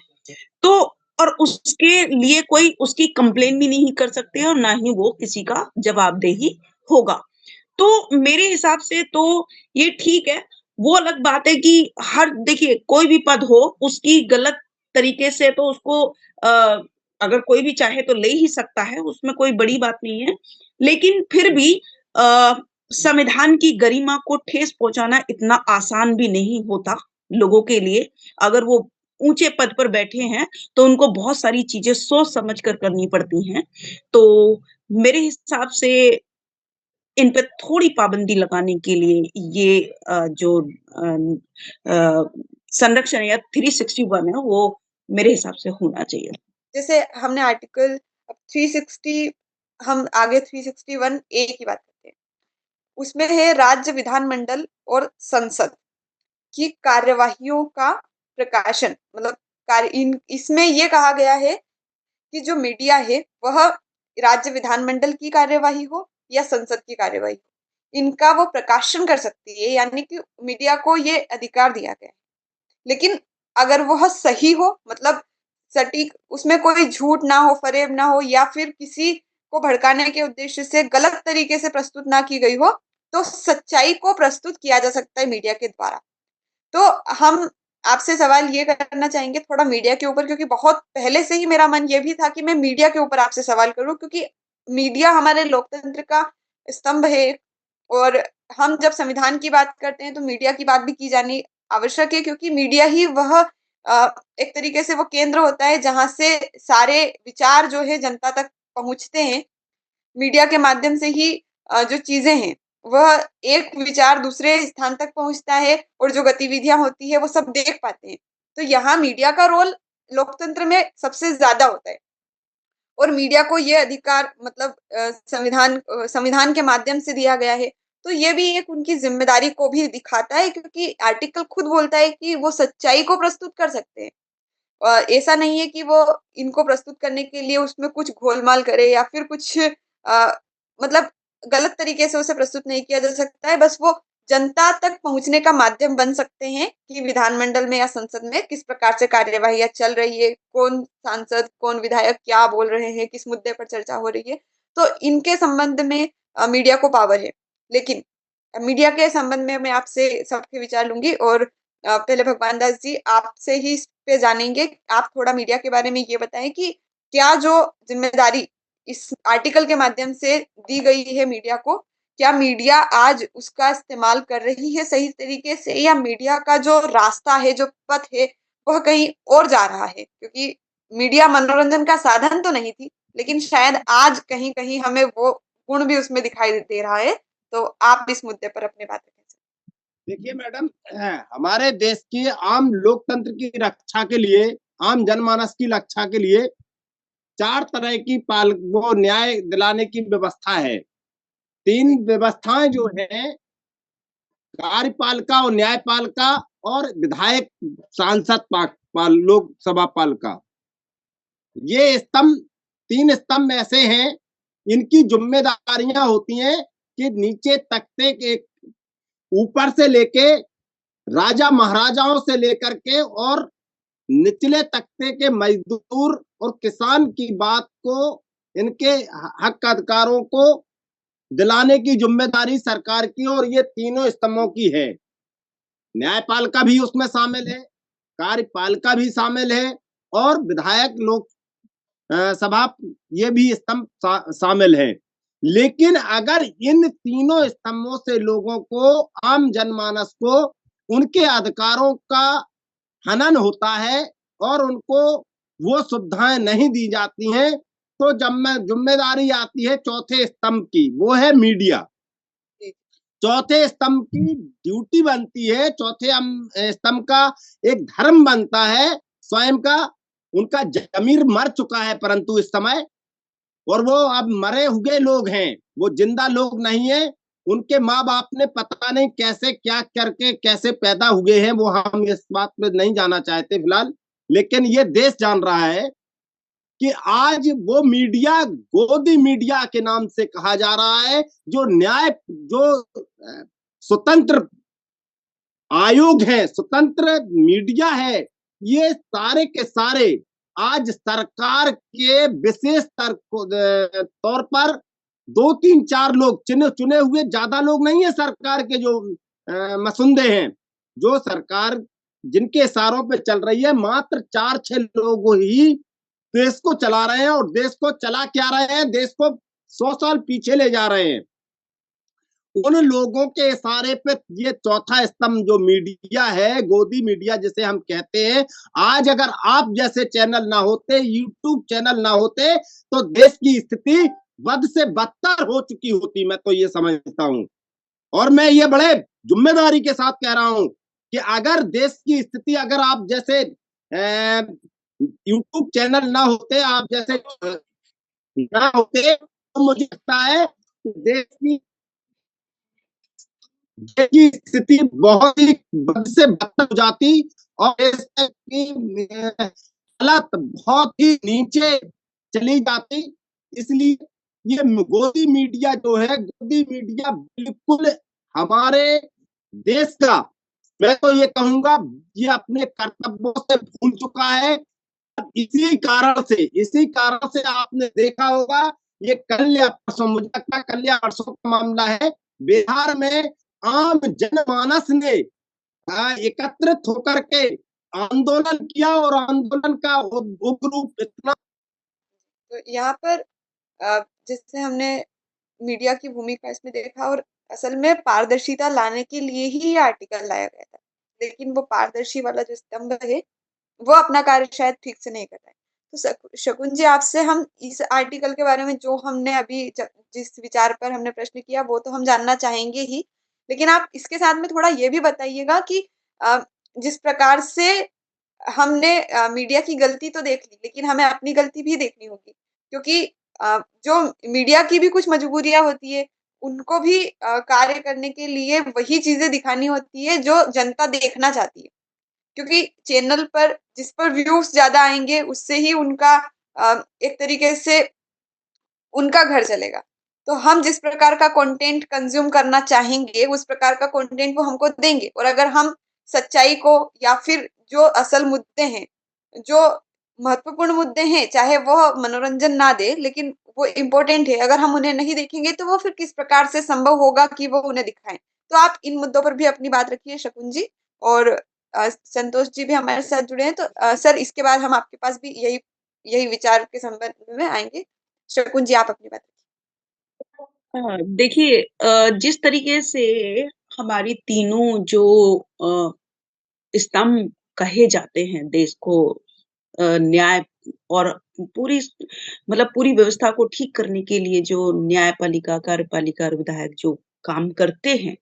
तो और उसके लिए कोई उसकी कंप्लेन भी नहीं कर सकते और ना ही वो किसी का जवाबदेही होगा। तो मेरे हिसाब से तो ये ठीक है। वो अलग बात है कि हर देखिए कोई भी पद हो, उसकी गलत तरीके से तो उसको अगर कोई भी चाहे तो ले ही सकता है, उसमें कोई बड़ी बात नहीं है। लेकिन फिर भी संविधान की गरिमा को ठेस पहुंचाना इतना आसान भी नहीं होता लोगों के लिए। अगर वो ऊंचे पद पर बैठे हैं तो उनको बहुत सारी चीजें सोच समझ कर करनी पड़ती हैं। तो मेरे हिसाब से इन पे थोड़ी पाबंदी लगाने के लिए ये जो संरक्षण या 361 है वो मेरे हिसाब से होना चाहिए। जैसे हमने आर्टिकल 360, हम आगे 361 ए की बात करते हैं। उसमें है राज्य विधानमंडल और संसद की कार्यवाहियों का प्रकाशन, मतलब कार्य इन इसमें ये कहा गया है कि जो मीडिया है वह राज्य विधानमंडल की कार्यवाही हो या संसद की कार्यवाही हो, इनका वो प्रकाशन कर सकती है, यानी कि मीडिया को ये अधिकार दिया गया है। लेकिन अगर वह सही हो, मतलब सटीक, उसमें कोई झूठ ना हो, फरेब ना हो, या फिर किसी को भड़काने के उद्देश्य से गलत तरीके से प्रस्तुत ना की गई हो, तो सच्चाई को प्रस्तुत किया जा सकता है मीडिया के द्वारा। तो हम आपसे सवाल ये करना चाहेंगे थोड़ा मीडिया के ऊपर, क्योंकि बहुत पहले से ही मेरा मन ये भी था कि मैं मीडिया के ऊपर आपसे सवाल करूं, क्योंकि मीडिया हमारे लोकतंत्र का स्तंभ है। और हम जब संविधान की बात करते हैं तो मीडिया की बात भी की जानी आवश्यक है, क्योंकि मीडिया ही वह एक तरीके से वो केंद्र होता है जहां से सारे विचार जो है जनता तक पहुंचते हैं। मीडिया के माध्यम से ही जो चीजें हैं वह एक विचार दूसरे स्थान तक पहुंचता है और जो गतिविधियां होती है वो सब देख पाते हैं। तो यहाँ मीडिया का रोल लोकतंत्र में सबसे ज्यादा होता है और मीडिया को ये अधिकार मतलब संविधान के माध्यम से दिया गया है। तो ये भी एक उनकी जिम्मेदारी को भी दिखाता है क्योंकि आर्टिकल खुद बोलता है कि वो सच्चाई को प्रस्तुत कर सकते हैं। ऐसा नहीं है कि वो इनको प्रस्तुत करने के लिए उसमें कुछ घोलमाल करे या फिर कुछ मतलब गलत तरीके से उसे प्रस्तुत नहीं किया जा सकता है। बस वो जनता तक पहुंचने का माध्यम बन सकते हैं कि विधानमंडल में या संसद में किस प्रकार से कार्यवाहियां चल रही है, कौन सांसद, कौन विधायक क्या बोल रहे हैं, किस मुद्दे पर चर्चा हो रही है। तो इनके संबंध में मीडिया को पावर है। लेकिन मीडिया के संबंध में मैं आपसे सबके विचार लूंगी और पहले भगवान दास जी आपसे ही इस पे जानेंगे। आप थोड़ा मीडिया के बारे में ये बताएं कि क्या जो जिम्मेदारी इस आर्टिकल के माध्यम से दी गई है मीडिया को, क्या मीडिया आज उसका इस्तेमाल कर रही है सही तरीके से या मीडिया का जो रास्ता है, जो पथ है, वह कहीं और जा रहा है? क्योंकि मीडिया मनोरंजन का साधन तो नहीं थी, लेकिन शायद आज कहीं कहीं हमें वो गुण भी उसमें दिखाई दे रहा है। तो आप इस मुद्दे पर अपनी बात रखें। देखिए मैडम, हमारे देश की आम लोकतंत्र की रक्षा के लिए, आम जनमानस की रक्षा के लिए 4 तरह की वो न्याय दिलाने की व्यवस्था है। 3 व्यवस्थाएं जो है, कार्यपालिका और न्यायपालिका और विधायक सांसद लोकसभा पालिका। ये स्तंभ 3 स्तंभ ऐसे हैं, इनकी जिम्मेदारियां होती हैं कि नीचे तख्ते के ऊपर से लेके राजा महाराजाओं से लेकर के और निचले तख्ते के मजदूर और किसान की बात को, इनके हक अधिकारों को दिलाने की जिम्मेदारी सरकार की और ये तीनों स्तंभों की है। न्यायपालिका भी उसमें शामिल है, कार्यपालिका भी शामिल है और विधायक लोक सभा ये भी स्तंभ शामिल है। लेकिन अगर इन तीनों स्तंभों से लोगों को, आम जनमानस को उनके अधिकारों का हनन होता है और उनको वो सुविधाएं नहीं दी जाती हैं, तो जब जिम्मेदारी आती है चौथे स्तंभ की, वो है मीडिया। चौथे स्तंभ की ड्यूटी बनती है, चौथे स्तंभ का एक धर्म बनता है स्वयं का। उनका जमीर मर चुका है परंतु इस समय, और वो अब मरे हुए लोग हैं, वो जिंदा लोग नहीं है। उनके माँ बाप ने पता नहीं कैसे क्या करके कैसे पैदा हुए हैं, वो हम इस बात में नहीं जाना चाहते फिलहाल। लेकिन ये देश जान रहा है कि आज वो मीडिया गोदी मीडिया के नाम से कहा जा रहा है, जो स्वतंत्र आयोग है, स्वतंत्र मीडिया है, ये सारे के सारे आज सरकार के विशेष तौर पर 2-3-4 लोग चुने हुए, ज्यादा लोग नहीं है सरकार के जो मसुंदे हैं, जो सरकार जिनके इशारों पे चल रही है, मात्र 4-6 लोग ही देश को चला रहे हैं। और देश को चला क्या रहे हैं? देश को 100 साल पीछे ले जा रहे हैं। उन लोगों के इशारे पे ये चौथा स्तंभ जो मीडिया है, गोदी मीडिया जिसे हम कहते हैं, आज अगर आप जैसे चैनल ना होते, यूट्यूब चैनल ना होते, तो देश की स्थिति बद से बदतर हो चुकी होती, मैं तो ये समझता हूं। और मैं ये बड़े जिम्मेदारी के साथ कह रहा हूं कि अगर देश की स्थिति, अगर आप जैसे यूट्यूब चैनल ना होते, आप जैसे ना होते, तो मुझे लगता है कि देश की स्थिति बहुत ही बद से बदतर हो जाती और देश की हालत बहुत ही नीचे चली जाती। इसलिए ये गोदी मीडिया जो है, गोदी मीडिया बिल्कुल हमारे देश का, मैं तो ये कहूंगा, ये अपने कर्तव्यों से भूल चुका है। इसी कारण से आपने देखा होगा, ये कल या परसों, मुझे लगता है कल या परसों का मामला है, बिहार में आम जनमानस ने एकत्रित होकर के आंदोलन किया और आंदोलन का उग्र रूप इतना। तो यहाँ पर जिससे हमने मीडिया की भूमिका इसमें देखा और असल में पारदर्शिता लाने के लिए ही ये आर्टिकल लाया गया था। लेकिन वो पारदर्शी वाला जो स्तंभ है वो अपना कार्य शायद ठीक से नहीं कर रहा है। तो शकुन जी, आपसे हम इस आर्टिकल के बारे में जो हमने अभी जिस विचार पर हमने प्रश्न किया वो तो हम जानना चाहेंगे ही, लेकिन आप इसके साथ में थोड़ा ये भी बताइएगा कि जिस प्रकार से हमने मीडिया की गलती तो देख ली, लेकिन हमें अपनी गलती भी देखनी होगी, क्योंकि जो मीडिया की भी कुछ मजबूरियां होती है, उनको भी कार्य करने के लिए वही चीजें दिखानी होती है जो जनता देखना चाहती है, क्योंकि चैनल पर जिस पर व्यूज ज्यादा आएंगे उससे ही उनका एक तरीके से उनका घर चलेगा। तो हम जिस प्रकार का कंटेंट कंज्यूम करना चाहेंगे उस प्रकार का कंटेंट वो हमको देंगे, और अगर हम सच्चाई को या फिर जो असल मुद्दे हैं, जो महत्वपूर्ण मुद्दे हैं, चाहे वो मनोरंजन ना दे लेकिन वो इम्पोर्टेंट है, अगर हम उन्हें नहीं देखेंगे तो वो फिर किस प्रकार से संभव होगा कि वो उन्हें दिखाएं। तो आप इन मुद्दों पर भी अपनी बात रखिए शकुन जी, और संतोष जी भी हमारे साथ जुड़े हैं, तो सर इसके बाद हम आपके पास भी यही यही विचार के संबंध में आएंगे। शकुन जी, आप अपनी बात देखिए, जिस तरीके से हमारी तीनों जो स्तंभ कहे जाते हैं देश को न्याय और पूरी मतलब पूरी व्यवस्था को ठीक करने के लिए जो न्यायपालिका, कार्यपालिका और विधायक जो काम करते हैं,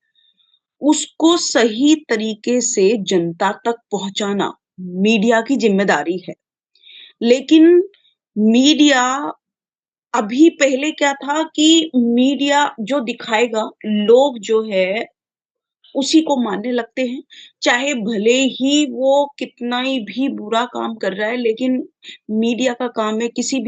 उसको सही तरीके से जनता तक पहुंचाना मीडिया की जिम्मेदारी है। लेकिन मीडिया अभी पहले क्या था कि मीडिया जो दिखाएगा लोग जो है उसी को मानने लगते हैं, चाहे भले ही वो कितना ही भी बुरा काम कर रहा है, लेकिन मीडिया का काम है किसी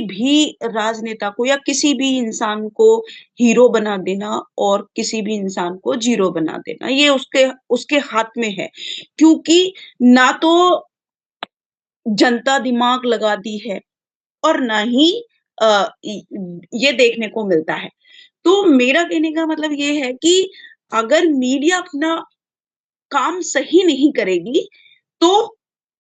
भी राजनेता को या किसी भी इंसान को हीरो बना देना और किसी भी इंसान को जीरो बना देना, ये उसके उसके हाथ में है। क्योंकि ना तो जनता दिमाग लगाती है और ना ही ये देखने को मिलता है। तो मेरा कहने का मतलब ये है कि अगर मीडिया अपना काम सही नहीं करेगी, तो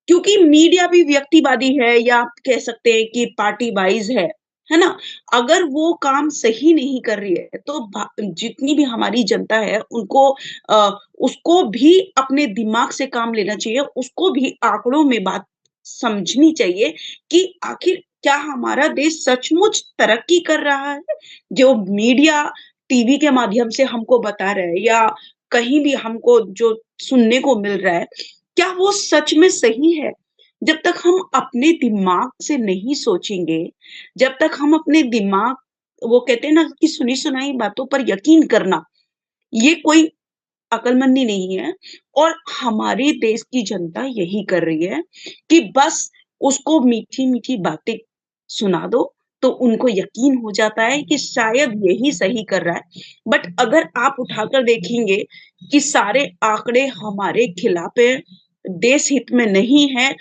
क्योंकि मीडिया भी व्यक्तिवादी है या आप कह सकते हैं कि पार्टी वाइज है ना? अगर वो काम सही नहीं कर रही है, तो जितनी भी हमारी जनता है उसको भी अपने दिमाग से काम लेना चाहिए, उसको भी आंकड़ों में बात समझनी चाहिए कि आखिर क्या हमारा देश सचमुच तरक्की कर रहा है? जो मीडिया टीवी के माध्यम से हमको बता रहा है या कहीं भी हमको जो सुनने को मिल रहा है, क्या वो सच में सही है? जब तक हम अपने दिमाग से नहीं सोचेंगे, जब तक हम अपने दिमाग वो कहते हैं ना कि सुनी-सुनाई बातों पर यकीन करना, ये कोई अक्लमंदी नहीं है और हमारे देश की जनता यही कर रही है कि बस उसको मीठी-मीठी बातें सुना दो, तो उनको यकीन हो जाता है कि शायद यही सही कर रहा है। बट अगर आप उठाकर देखेंगे कि सारे आंकड़े हमारे खिलाफ है, देश हित में नहीं है,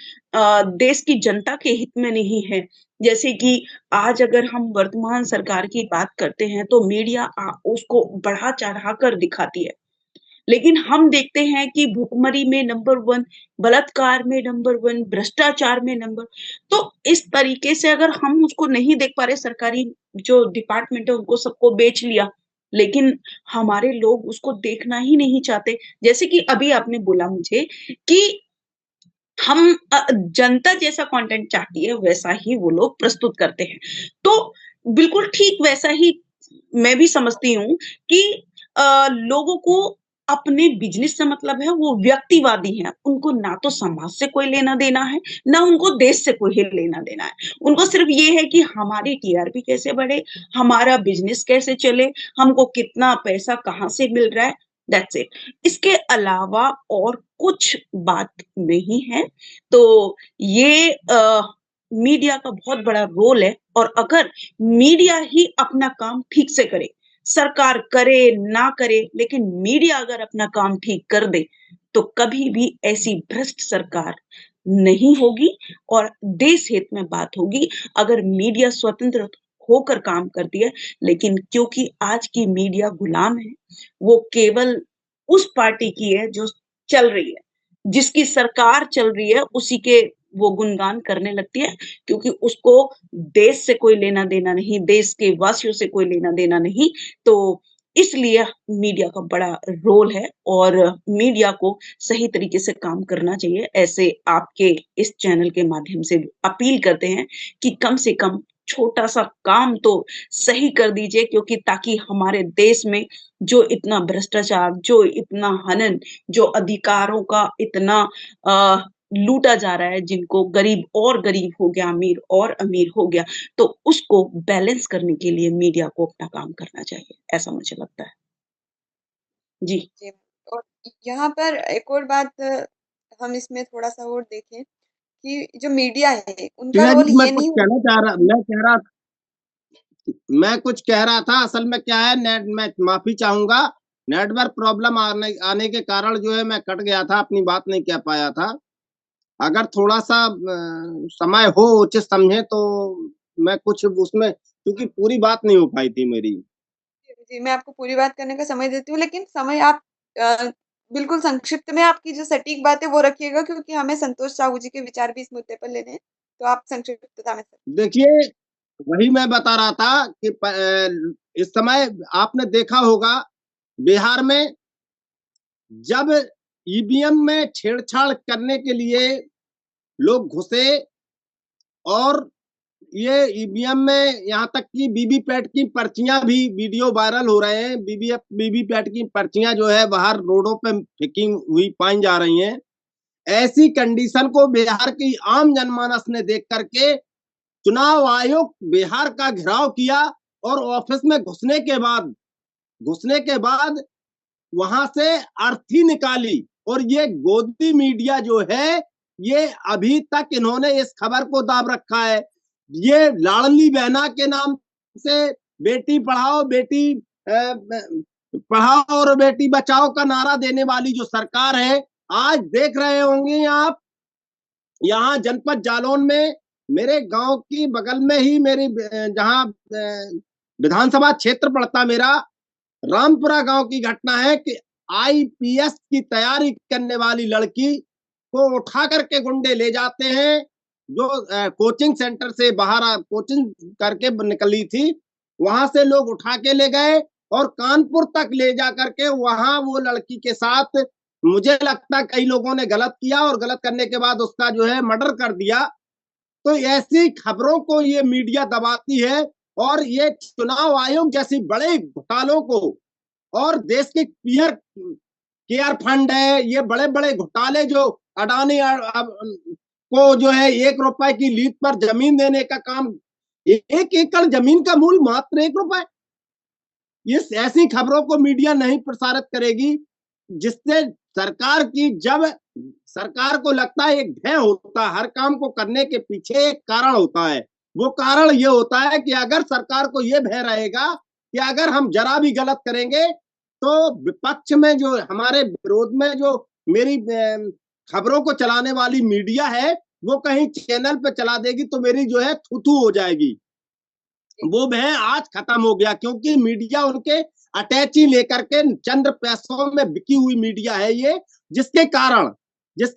देश की जनता के हित में नहीं है। जैसे कि आज अगर हम वर्तमान सरकार की बात करते हैं, तो मीडिया उसको बढ़ा-चढ़ा कर दिखाती है। लेकिन हम देखते हैं कि भुखमरी में नंबर 1, बलात्कार में नंबर 1, भ्रष्टाचार में नंबर। तो इस तरीके से अगर हम उसको नहीं देख पा रहे, सरकारी जो डिपार्टमेंट है उनको सबको बेच लिया, लेकिन हमारे लोग उसको देखना ही नहीं चाहते। जैसे कि अभी आपने बोला मुझे कि हम जनता जैसा कंटेंट चाहती है वैसा ही वो लोग प्रस्तुत करते हैं। तो बिल्कुल ठीक वैसा ही मैं भी समझती हूँ कि लोगों को अपने बिज़नेस से मतलब है, वो व्यक्तिवादी हैं। उनको ना तो समाज से कोई लेना-देना है, ना उनको देश से कोई लेना-देना है। उनको सिर्फ़ ये है कि हमारी टीआरपी कैसे बढ़े, हमारा बिज़नेस कैसे चले, हमको कितना पैसा कहाँ से मिल रहा है, दैट्स इट। इसके अलावा और कुछ बात नहीं है। तो ये मीडिया का बहुत बड़ा रोल है और अगर मीडिया ही अपना काम ठीक से करे, सरकार करे ना करे, लेकिन मीडिया अगर अपना काम ठीक कर दे, तो कभी भी ऐसी भ्रष्ट सरकार नहीं होगी और देश हित में बात होगी अगर मीडिया स्वतंत्र होकर काम करती है। लेकिन क्योंकि आज की मीडिया गुलाम है, वो केवल उस पार्टी की है जो चल रही है, जिसकी सरकार चल रही है उसी के वो गुणगान करने लगती है, क्योंकि उसको देश से कोई लेना-देना नहीं, देश के वासियों से कोई लेना-देना नहीं। तो इसलिए मीडिया का बड़ा रोल है और मीडिया को सही तरीके से काम करना चाहिए। ऐसे आपके इस चैनल के माध्यम से अपील करते हैं कि कम से कम छोटा-सा काम तो सही कर दीजिए, क्योंकि ताकि हमारे देश में जो इतना भ्रष्टाचार, जो इतना हनन, जो अधिकारों का इतना लूटा जा रहा है, जिनको गरीब हो गया, अमीर और अमीर हो गया, तो उसको बैलेंस करने के लिए मीडिया को अपना काम करना चाहिए, ऐसा मुझे लगता है। जी। जी। और यहाँ पर एक और बात हम इसमें थोड़ा-सा और देखें कि जो मीडिया है, उनका टीना रोल जी, मैं ये कुछ नहीं कहना चाह रहा मैं कुछ कह रहा था। असल में क्या है, मैं माफी चाहूंगा, नेटवर्क प्रॉब्लम आने के कारण जो है मैं कट गया था, अपनी बात नहीं कह पाया था। अगर थोड़ा सा समय हो उचित समझे तो मैं कुछ उसमें, क्योंकि पूरी बात नहीं हो पाई थी मेरी। जी, मैं आपको पूरी बात करने का समय देती हूँ, लेकिन समय आप बिल्कुल संक्षिप्त में आपकी जो सटीक बात है वो रखिएगा, क्योंकि हमें संतोष साहू जी के विचार भी इस मुद्दे पर लेने हैं। तो आप संक्षिप्तता में देखिए, वही मैं बता रहा था कि इस समय आपने देखा होगा बिहार में जब ईवीएम में छेड़छाड़ करने के लिए लोग घुसे, और ये ईवीएम में यहाँ तक कि वीवीपैट की पर्चियां भी वीडियो वायरल हो रहे हैं। वीवीपैट की पर्चियां जो है बाहर रोडों पे फेंकी हुई पाई जा रही हैं। ऐसी कंडीशन को बिहार की आम जनमानस ने देख करके चुनाव आयोग बिहार का घेराव किया, और ऑफिस में घुसने के बाद वहां से अर्थी निकाली। और ये गोदी मीडिया जो है, ये अभी तक इन्होंने इस खबर को दाब रखा है। ये लाडली बहना के नाम से बेटी पढ़ाओ और बेटी बचाओ का नारा देने वाली जो सरकार है, आज देख रहे होंगे आप, यहाँ जनपद जालौन में मेरे गांव की बगल में ही मेरी जहां विधानसभा क्षेत्र पड़ता मेरा, रामपुरा गांव की घटना है कि आईपीएस की तैयारी करने वाली लड़की को उठा करके गुंडे ले जाते हैं, जो कोचिंग सेंटर से बाहर कोचिंग करके निकली थी, वहां से लोग उठा के ले गए और कानपुर तक ले जा करके वहां वो लड़की के साथ, मुझे लगता है कई लोगों ने गलत किया और गलत करने के बाद उसका जो है मर्डर कर दिया। तो ऐसी खबरों को ये मीडिया दबाती है, और ये चुनाव आयोग जैसी बड़े घोटालों को, और देश के केयर फंड है, ये बड़े बड़े घोटाले जो अडानी को जो है 1 रुपए की लीज पर जमीन देने का काम, 1 एकड़ जमीन का मूल्य मात्र 1 रुपए। ये ऐसी खबरों को मीडिया नहीं प्रसारित करेगी, जिससे जब सरकार को लगता है एक भय होता है, हर काम को करने के पीछे एक कारण होता है। वो कारण ये होता है कि अगर सरकार को ये भय रहेगा कि अगर हम जरा भी गलत करेंगे तो विपक्ष में जो हमारे विरोध में जो मेरी खबरों को चलाने वाली मीडिया है, वो कहीं चैनल पे चला देगी तो मेरी जो है थू-थू हो जाएगी। वो भय आज खत्म हो गया, क्योंकि मीडिया उनके अटैची लेकर के चंद पैसों में बिकी हुई मीडिया है ये, जिसके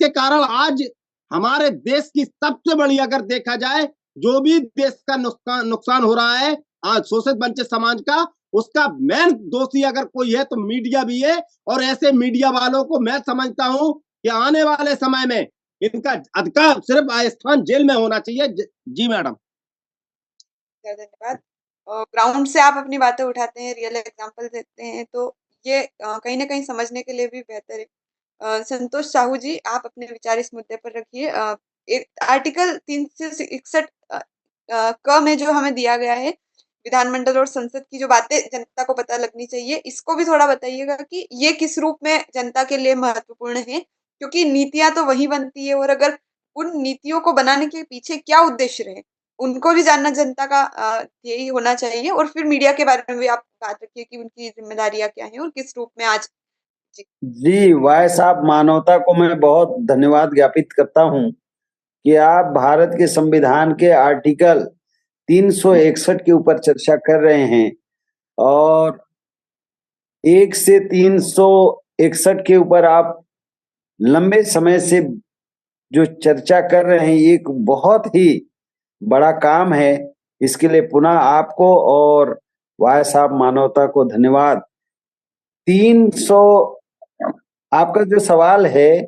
कारण आज हमारे देश की सबसे बड़ी, अगर देखा जाए, जो भी देश का नुकसान हो रहा है आज शोषित वंचित समाज का, उसका मेन दोषी अगर कोई है तो मीडिया भी है। और ऐसे मीडिया वालों को मैं समझता हूं कि आने वाले समय में इनका अधिकार सिर्फ स्थान जेल में होना चाहिए। जी मैडम। धन्यवाद। ग्राउंड से आप अपनी बातें उठाते हैं, रियल एग्जांपल देते हैं, तो ये कहीं न कहीं समझने के लिए भी बेहतर है। संतोष साहू जी, आप अपने विचार इस मुद्दे पर रखिए। एक आर्टिकल 361 क में जो हमें दिया गया है, विधानमंडल और संसद की जो बातें जनता को पता लगनी चाहिए, इसको भी थोड़ा बताइएगा कि ये किस रूप में जनता के लिए महत्वपूर्ण है? क्योंकि नीतियाँ तो वही बनती है, और अगर उन नीतियों को बनाने के पीछे क्या उद्देश्य रहे, उनको भी जानना जनता का यही होना चाहिए। और फिर मीडिया के बारे में भी आप बात रखिए कि उनकी ज़िम्मेदारियाँ क्या हैं और किस रूप में आज। जी। जी, वॉइस ऑफ मानवता को मैं बहुत धन्यवाद ज्ञापित करता हूं कि आप भारत के संविधान के आर्टिकल 361 के ऊपर चर्चा कर रहे हैं, और 1 से 361 के ऊपर आप लंबे समय से जो चर्चा कर रहे हैं, ये एक बहुत ही बड़ा काम है। इसके लिए पुनः आपको और वॉइस ऑफ मानवता को धन्यवाद। 300, आपका जो सवाल है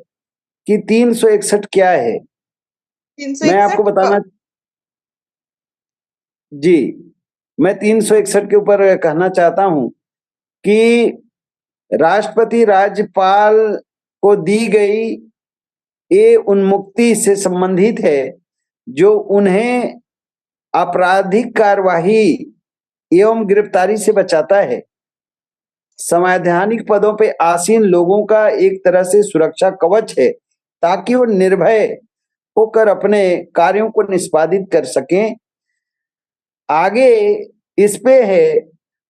कि 361 क्या है, मैं आपको 361 बताना जी, मैं 361 के ऊपर कहना चाहता हूं कि राष्ट्रपति राज्यपाल को दी गई ये उन्मुक्ति से संबंधित है जो उन्हें आपराधिक कार्यवाही एवं गिरफ्तारी से बचाता है। संवैधानिक पदों पे आसीन लोगों का एक तरह से सुरक्षा कवच है ताकि वो निर्भय होकर अपने कार्यों को निष्पादित कर सकें। आगे इस पे है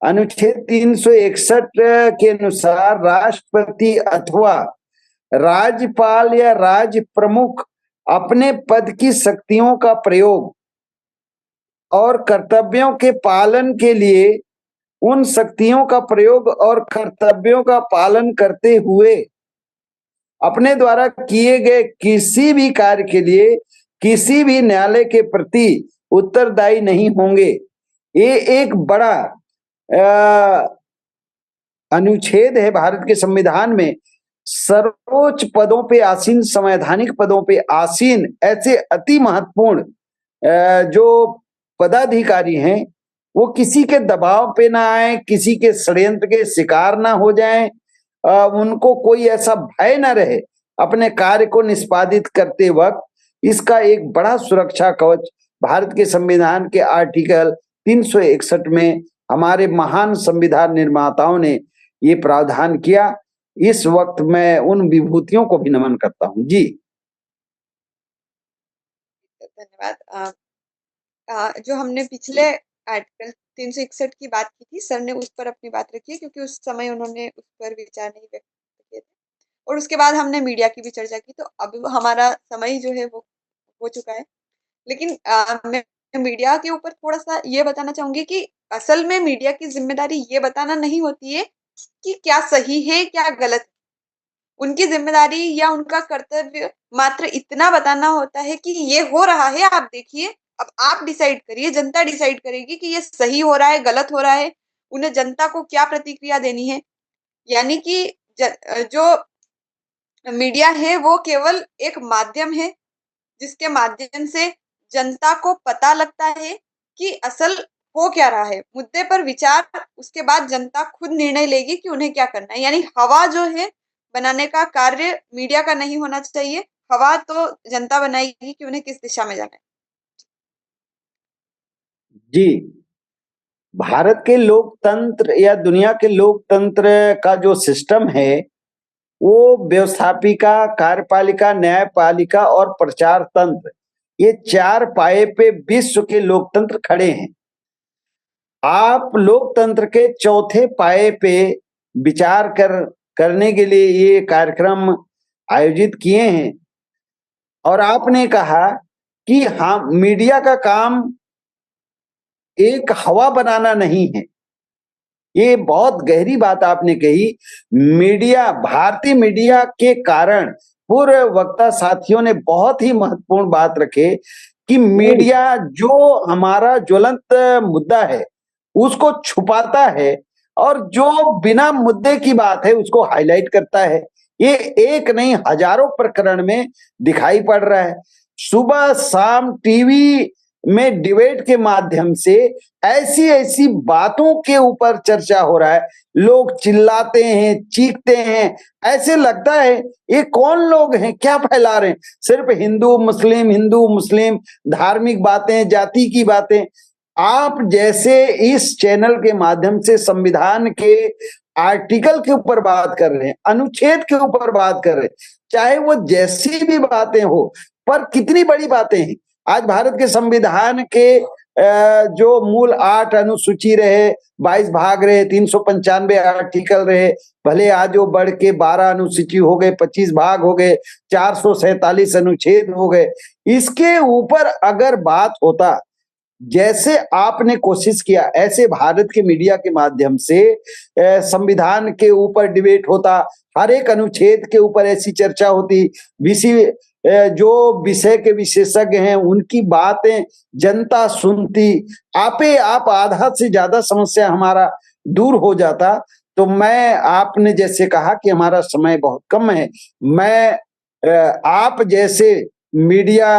अनुच्छेद 361 के अनुसार राष्ट्रपति अथवा राज्यपाल या राज्य प्रमुख अपने पद की शक्तियों का प्रयोग और कर्तव्यों के पालन के लिए उन शक्तियों का प्रयोग और कर्तव्यों का पालन करते हुए अपने द्वारा किए गए किसी भी कार्य के लिए किसी भी न्यायालय के प्रति उत्तरदायी नहीं होंगे। ये एक बड़ा अनुच्छेद है भारत के संविधान में। सर्वोच्च पदों पे आसीन, संवैधानिक पदों पे आसीन ऐसे अति महत्वपूर्ण जो पदाधिकारी हैं वो किसी के दबाव पे ना आए, किसी के षड्यंत्र के शिकार ना हो जाएं, उनको कोई ऐसा भय ना रहे अपने कार्य को निष्पादित करते वक्त। इसका एक बड़ा सुरक्षा कवच भारत के संविधान के आर्टिकल 361 में हमारे महान संविधान निर्माताओं ने ये प्रावधान किया। इस वक्त मैं उन विभूतियों को भी नमन करता हूं। जी धन्यवाद। जो हमने पिछले आर्टिकल 361 की बात की थी, सर ने उस पर अपनी बात रखी है क्योंकि उस समय उन्होंने उस पर विचार नहीं व्यक्त किए थे, और उसके बाद हमने मीडिया की भी चर्चा की। तो अब हमारा समय जो है वो हो चुका है, लेकिन मैं मीडिया के ऊपर थोड़ा सा ये बताना चाहूंगी कि असल में मीडिया की जिम्मेदारी ये बताना नहीं होती है कि क्या सही है क्या गलत है। उनकी जिम्मेदारी या उनका कर्तव्य मात्र इतना बताना होता है कि ये हो रहा है, आप देखिए, अब आप डिसाइड करिए, जनता डिसाइड करेगी कि ये सही हो रहा है गलत हो रहा है, उन्हें जनता को क्या प्रतिक्रिया देनी है। यानी कि जो मीडिया है वो केवल एक माध्यम है जिसके माध्यम से जनता को पता लगता है कि असल हो क्या रहा है, मुद्दे पर विचार, उसके बाद जनता खुद निर्णय लेगी कि उन्हें क्या करना है। यानी हवा जो है बनाने का कार्य मीडिया का नहीं होना चाहिए, हवा तो जनता बनाएगी कि उन्हें किस दिशा में जाना है। जी, भारत के लोकतंत्र या दुनिया के लोकतंत्र का जो सिस्टम है वो व्यवस्थापिका, कार्यपालिका, न्यायपालिका और प्रचार तंत्र, ये 4 पाए पे विश्व के लोकतंत्र खड़े हैं। आप लोकतंत्र के चौथे पाए पे विचार करने के लिए ये कार्यक्रम आयोजित किए हैं, और आपने कहा कि हाँ, मीडिया का काम एक हवा बनाना नहीं है। ये बहुत गहरी बात आपने कही। मीडिया, भारतीय मीडिया के कारण पूर्व वक्ता साथियों ने बहुत ही महत्वपूर्ण बात रखे कि मीडिया जो हमारा ज्वलंत मुद्दा है उसको छुपाता है और जो बिना मुद्दे की बात है उसको हाईलाइट करता है। ये एक नहीं हजारों प्रकरण में दिखाई पड़ रहा है। सुबह शाम टीवी में डिबेट के माध्यम से ऐसी ऐसी बातों के ऊपर चर्चा हो रहा है, लोग चिल्लाते हैं, चीखते हैं, ऐसे लगता है ये कौन लोग हैं, क्या फैला रहे हैं, सिर्फ हिंदू मुस्लिम धार्मिक बातें, जाति की बातें। आप जैसे इस चैनल के माध्यम से संविधान के आर्टिकल के ऊपर बात कर रहे हैं, अनुच्छेद के ऊपर बात कर रहे हैं, चाहे वो जैसी भी बातें हो, पर कितनी बड़ी बातें हैं। आज भारत के संविधान के जो मूल 8 अनुसूची रहे, 22 भाग रहे, 395 आर्टिकल रहे, भले आज वो बढ़ के 12 अनुसूची हो गए, 25 भाग हो गए, 447 अनुच्छेद हो गए। इसके ऊपर अगर बात होता, जैसे आपने कोशिश किया, ऐसे भारत के मीडिया के माध्यम से संविधान के ऊपर डिबेट होता, हर एक अनुच्छेद के ऊपर ऐसी चर्चा होती, जो विषय के विशेषज्ञ हैं उनकी बातें जनता सुनती, आप आधा से ज्यादा समस्या हमारा दूर हो जाता। तो मैं, आपने जैसे कहा कि हमारा समय बहुत कम है, मैं आप जैसे मीडिया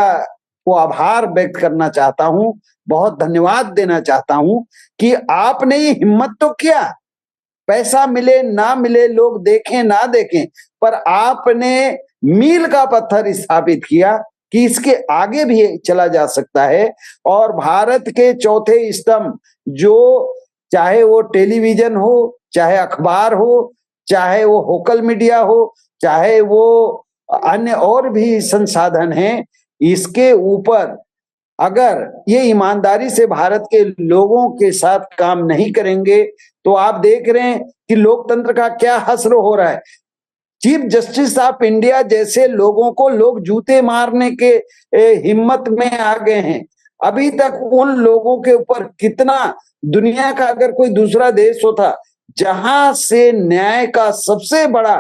को आभार व्यक्त करना चाहता हूं, बहुत धन्यवाद देना चाहता हूं कि आपने ये हिम्मत तो किया, पैसा मिले ना मिले, लोग देखें ना देखें, पर आपने मील का पत्थर स्थापित किया कि इसके आगे भी चला जा सकता है। और भारत के चौथे स्तंभ, जो चाहे वो टेलीविजन हो, चाहे अखबार हो, चाहे वो होकल मीडिया हो, चाहे वो अन्य और भी संसाधन हैं, इसके ऊपर अगर ये ईमानदारी से भारत के लोगों के साथ काम नहीं करेंगे तो आप देख रहे हैं कि लोकतंत्र का क्या हश्र हो रहा है। चीफ जस्टिस ऑफ इंडिया जैसे लोगों को लोग जूते मारने के हिम्मत में आ गए हैं। अभी तक उन लोगों के ऊपर कितना, दुनिया का अगर कोई दूसरा देश होता जहां से न्याय का सबसे बड़ा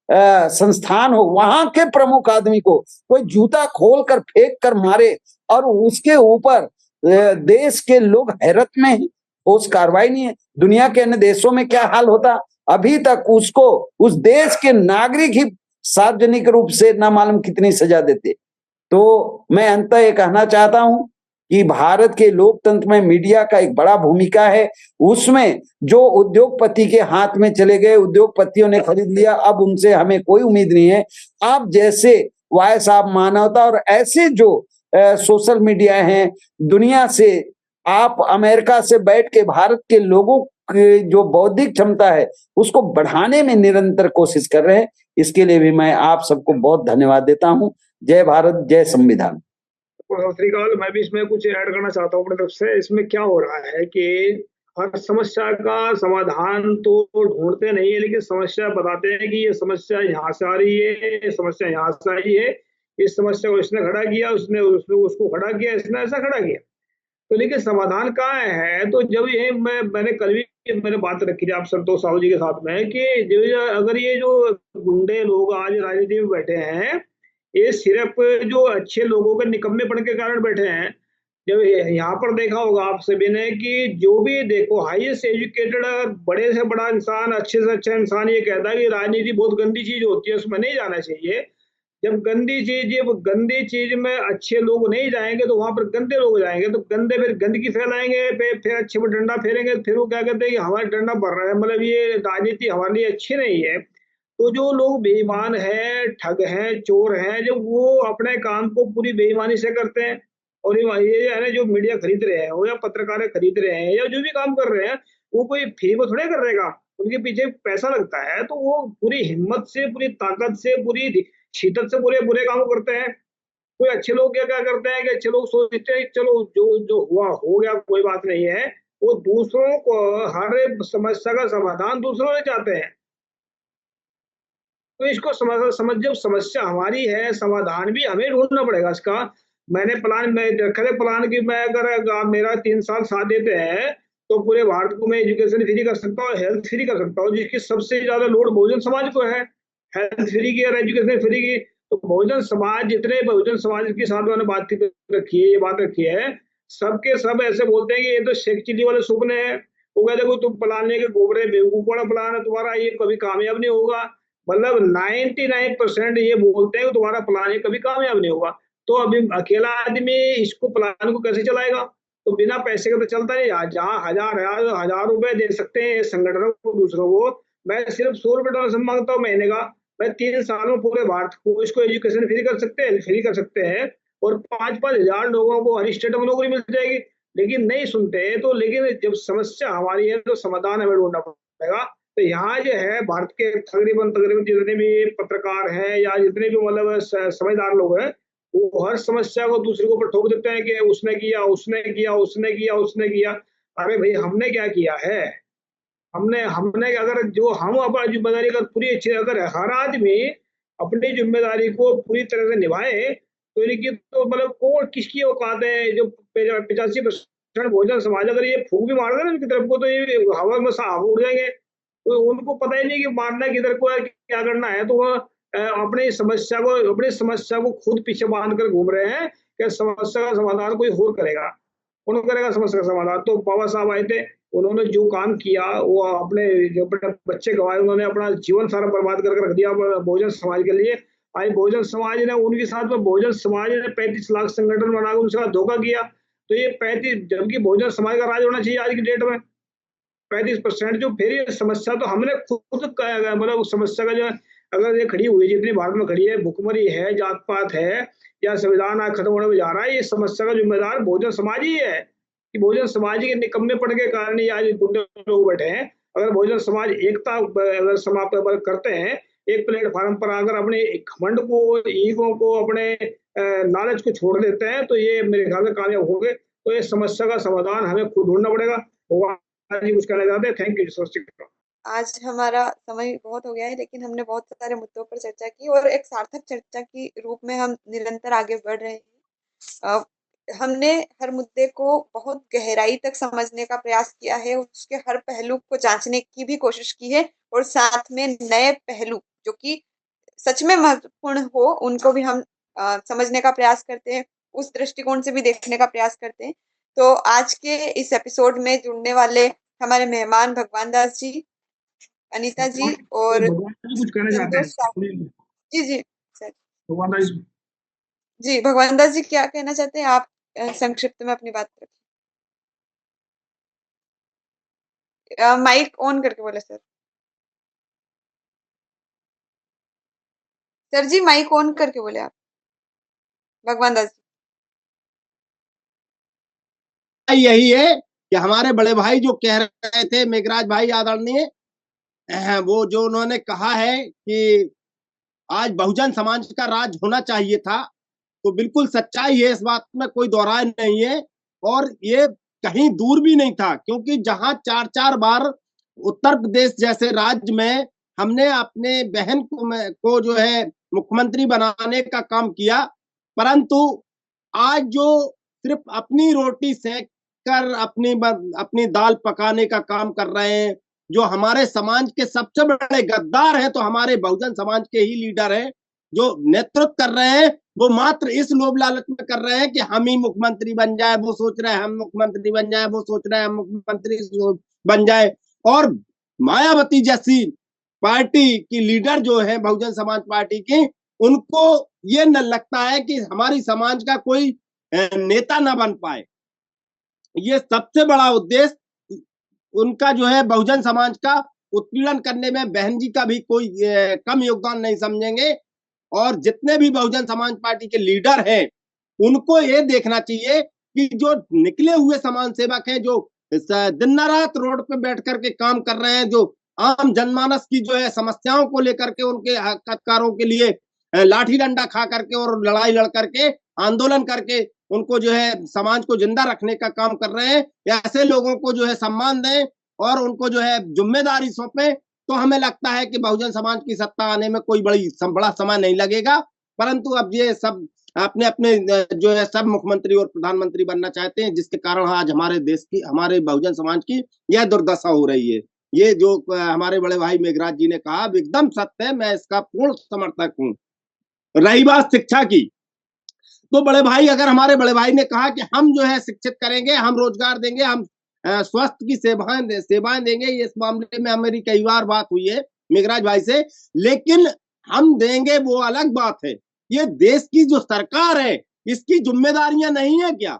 संस्थान हो, वहां के प्रमुख आदमी को कोई जूता खोल कर फेंक कर मारे और उसके ऊपर देश के लोग हैरत में हैं, उस कार्रवाई नहीं है। दुनिया के अन्य देशों में क्या हाल होता, अभी तक उसको, उस देश के नागरिक ही सार्वजनिक रूप से ना मालूम कितनी सजा देते। तो मैं अंततः ये कहना चाहता हूं कि भारत के लोकतंत्र में मीडिया का एक बड़ा भूमिका है। उसमें जो उद्योगपति के हाथ में चले गए, उद्योगपतियों ने खरीद लिया, अब उनसे हमें कोई उम्मीद नहीं है। आप जैसे वॉइस ऑफ मानवता और ऐसे जो सोशल मीडिया हैं दुनिया से, आप अमेरिका से बैठ के भारत के लोगों की जो बौद्धिक क्षमता है उसको बढ़ाने में निरंतर कोशिश कर रहे हैं। इसके लिए भी मैं आप सबको बहुत धन्यवाद देता हूं। जय भारत, जय संविधान। सत श्रीकाल। मैं भी इसमें कुछ ऐड करना चाहता हूँ अपनी तरफ से। इसमें क्या हो रहा है कि हर समस्या का समाधान तो ढूंढते नहीं है, लेकिन समस्या बताते हैं कि ये समस्या यहाँ से आ रही है, ये समस्या यहाँ से आई है, इस समस्या को इसने खड़ा किया, उसने उसको खड़ा किया, इसने ऐसा खड़ा किया। तो लेकिन समाधान कहाँ है? तो जब ये मैंने कल भी मैंने बात रखी थी आप संतोष साहू जी के साथ में कि अगर ये जो गुंडे लोग आज राजनीति में बैठे हैं, ये सिर्फ जो अच्छे लोगों के निकम्मेपन के कारण बैठे हैं। जब यहाँ पर देखा होगा आप सभी ने कि जो भी देखो हाईएस्ट एजुकेटेड बड़े से बड़ा इंसान, अच्छे से अच्छा इंसान ये कहता है कि राजनीति बहुत गंदी चीज होती है, उसमें नहीं जाना चाहिए। जब गंदी चीज में अच्छे लोग नहीं जाएंगे तो वहां पर गंदे लोग जाएंगे, तो गंदे फिर गंदगी फैलाएंगे, फिर अच्छे पर डंडा फेरेंगे, फिर वो क्या कहते हैं कि हमारा डंडा बढ़ रहा है, मतलब ये राजनीति हमारे लिए अच्छी नहीं है। तो जो लोग बेईमान हैं, ठग हैं, चोर हैं, जब वो अपने काम को पूरी बेईमानी से करते हैं, और ये है ना जो मीडिया खरीद रहे हैं या पत्रकार खरीद रहे हैं या जो भी काम कर रहे हैं, वो कोई फ्री को थोड़े कर रहेगा, उनके पीछे पैसा लगता है। तो वो पूरी हिम्मत से, पूरी ताकत से, पूरी शिद्दत से बुरे बुरे काम करते हैं। कोई अच्छे लोग क्या करते हैं कि अच्छे लोग सोचते हैं चलो जो जो हुआ हो गया, कोई बात नहीं है। वो दूसरों को हर समस्या का समाधान दूसरों से चाहते हैं। तो इसको समझ जब समस्या हमारी है, समाधान भी हमें ढूंढना पड़ेगा इसका। मैंने प्लान में रखा है प्लान कि मैं अगर मेरा 3 साल साथ देते हैं तो पूरे भारत को मैं एजुकेशन फ्री कर सकता हूँ, हेल्थ फ्री कर सकता हूँ, जिसकी सबसे ज्यादा लोड बहुजन समाज को है, हेल्थ फ्री की और एजुकेशन फ्री की। तो बहुजन समाज, जितने बहुजन समाज के साथ मैंने बात रखी है, ये बात रखी है, सबके सब ऐसे बोलते हैं कि ये तो शेख चिल्ली वाले सपने हैं। वो कहते हैं तुम प्लान लेके गोबरे बेवकूफ वाला प्लान है तुम्हारा, ये कभी कामयाब नहीं होगा। मतलब 99% ये बोलते हैं कि तुम्हारा प्लान ये कभी कामयाब नहीं होगा। तो अभी अकेला आदमी इसको प्लान को कैसे चलाएगा? तो बिना पैसे के तो चलता नहीं। जहाँ हजार रुपए दे सकते हैं संगठनों को, दूसरों को, मैं सिर्फ 100 रुपए डोनेशन मांगता हूँ महीने का। मैं 3 साल में पूरे भारत को इसको एजुकेशन फ्री कर सकते हैं, फ्री कर सकते हैं, और 5-5 हजार लोगों को हर स्टेट में नौकरी मिल जाएगी। लेकिन नहीं सुनते। तो लेकिन जब समस्या हमारी है तो समाधान हमें ढूंढना पड़ेगा। तो यहाँ जो है भारत के तकरीबन जितने भी पत्रकार हैं या जितने भी मतलब समझदार लोग हैं, वो हर समस्या को दूसरे के ऊपर ठोक देते हैं कि उसने किया, उसने किया, उसने किया, उसने किया। अरे भाई, हमने क्या किया है? हमने अगर जो हम अपनी जिम्मेदारी का पूरी अच्छी, अगर हर आदमी अपनी जिम्मेदारी को पूरी तरह से निभाए तो इनकी तो मतलब कौन किसकी औकात है? जो 85% बहुजन समाज अगर ये फूक भी मार दे ना इनकी तरफ को, तो ये हवा में साफ उड़ जाएंगे। तो उनको पता ही नहीं कि मारना किधर को है, क्या करना है। तो वह अपनी समस्या को खुद पीछे बांध कर घूम रहे हैं कि समस्या का समाधान कोई और करेगा। कौन करेगा समस्या का समाधान? तो बाबा साहब आए थे, उन्होंने जो काम किया वो जो अपने बच्चे गंवाए, उन्होंने अपना जीवन सारा बर्बाद करके रख दिया बहुजन समाज के लिए। आज बहुजन समाज ने उनके साथ में बहुजन समाज ने 35 लाख संगठन बनाकर उनके साथ धोखा किया। तो ये 35, जबकि बहुजन समाज का राज होना चाहिए आज की डेट में 35%। जो फिर ये समस्या तो हमने खुद मतलब उस समस्या का जो अगर ये खड़ी हुई जितनी भारत में खड़ी है, भुखमरी है, जात पात है, या संविधान आज खत्म होने में जा रहा है, ये समस्या का जिम्मेदार बहुजन समाज ही है कि बहुजन समाज के निकम्मेपन के कारण ही आज गुंडे लोग बैठे हैं। अगर बहुजन समाज एकता अगर समाप्त करते हैं, एक प्लेटफार्म पर अगर अपने घमंड को, ईगो को, अपने लालच को छोड़ देते हैं, तो ये मेरे ख्याल से कामयाब हो गए। तो ये समस्या का समाधान हमें खुद ढूंढना पड़ेगा। जी कुछ कहना चाहते हैं? Thank you. आज हमारा समय बहुत हो गया है, लेकिन हमने बहुत सारे मुद्दों पर चर्चा की और एक सार्थक चर्चा की रूप में हम निरंतर आगे बढ़ रहे हैं। हमने हर मुद्दे को बहुत गहराई तक समझने का प्रयास किया है, उसके हर पहलू को जांचने की भी कोशिश की है और साथ में नए पहलू जो कि सच में महत्वपूर्ण हो उनको भी हम समझने का प्रयास करते हैं, उस दृष्टिकोण से भी देखने का प्रयास करते हैं। तो आज के इस एपिसोड में जुड़ने वाले हमारे मेहमान भगवान दास जी, अनीता जी और भगवान जी कुछ कहना चाहते संतोष साहू। हैं? जी जी सर। भगवान दास जी भगवान दास जी क्या कहना चाहते हैं आप? संक्षिप्त में अपनी बात रखिए। माइक ऑन करके बोले sir. Sir ji mic on करके बोले आप, भगवान दास जी। यही है कि हमारे बड़े भाई जो कह रहे थे, मेघराज भाई आदरणीय, वो जो उन्होंने कहा है कि आज बहुजन समाज का राज होना चाहिए था, तो बिल्कुल सच्चाई है, इस बात में कोई दोहराय नहीं है। और ये कहीं दूर भी नहीं था, क्योंकि जहां 4-4 बार उत्तर प्रदेश जैसे राज्य में हमने अपने बहन को जो है मुख्यमंत्री बनाने का काम किया, परंतु आज जो सिर्फ अपनी रोटी सेक कर अपनी दाल पकाने का काम कर रहे हैं, जो हमारे समाज के सबसे बड़े गद्दार हैं, तो हमारे बहुजन समाज के ही लीडर हैं जो नेतृत्व कर रहे हैं। वो मात्र इस लोभ लालच में कर रहे हैं कि हम ही मुख्यमंत्री बन जाए, वो सोच रहे हैं हम मुख्यमंत्री बन जाए, वो सोच रहे हैं हम मुख्यमंत्री बन जाए। और मायावती जैसी पार्टी की लीडर जो है बहुजन समाज पार्टी की, उनको ये न लगता है कि हमारी समाज का कोई नेता ना बन पाए। ये सबसे बड़ा उद्देश्य उनका जो है बहुजन समाज का उत्पीड़न करने में बहन जी का भी कोई कम योगदान नहीं समझेंगे। और जितने भी बहुजन समाज पार्टी के लीडर हैं, उनको ये देखना चाहिए कि जो निकले हुए समाज सेवक हैं, जो दिन रात रोड पे बैठ करके काम कर रहे हैं, जो आम जनमानस की जो है समस्याओं को लेकर के, उनके हककारों के लिए लाठी डंडा खा करके और लड़ाई लड़ करके, आंदोलन करके उनको जो है समाज को जिंदा रखने का काम कर रहे हैं, ऐसे लोगों को जो है सम्मान दें और उनको जो है जिम्मेदारी सौंपे, तो हमें लगता है कि बहुजन समाज की सत्ता आने में कोई बड़ा समय नहीं लगेगा। परंतु अब ये सब अपने अपने जो है सब मुख्यमंत्री और प्रधानमंत्री बनना चाहते हैं, जिसके कारण आज हमारे देश की, हमारे बहुजन समाज की यह दुर्दशा हो रही है। ये जो हमारे बड़े भाई मेघराज जी ने कहा एकदम सत्य है, मैं इसका पूर्ण समर्थक हूँ। रही बात शिक्षा की, तो बड़े भाई, अगर हमारे बड़े भाई ने कहा कि हम जो है शिक्षित करेंगे, हम रोजगार देंगे, हम स्वास्थ्य की सेवाएं देंगे, इस मामले में हमारी कई बार बात हुई है मेघराज भाई से, लेकिन हम देंगे वो अलग बात है, ये देश की जो सरकार है इसकी जिम्मेदारियां नहीं है क्या?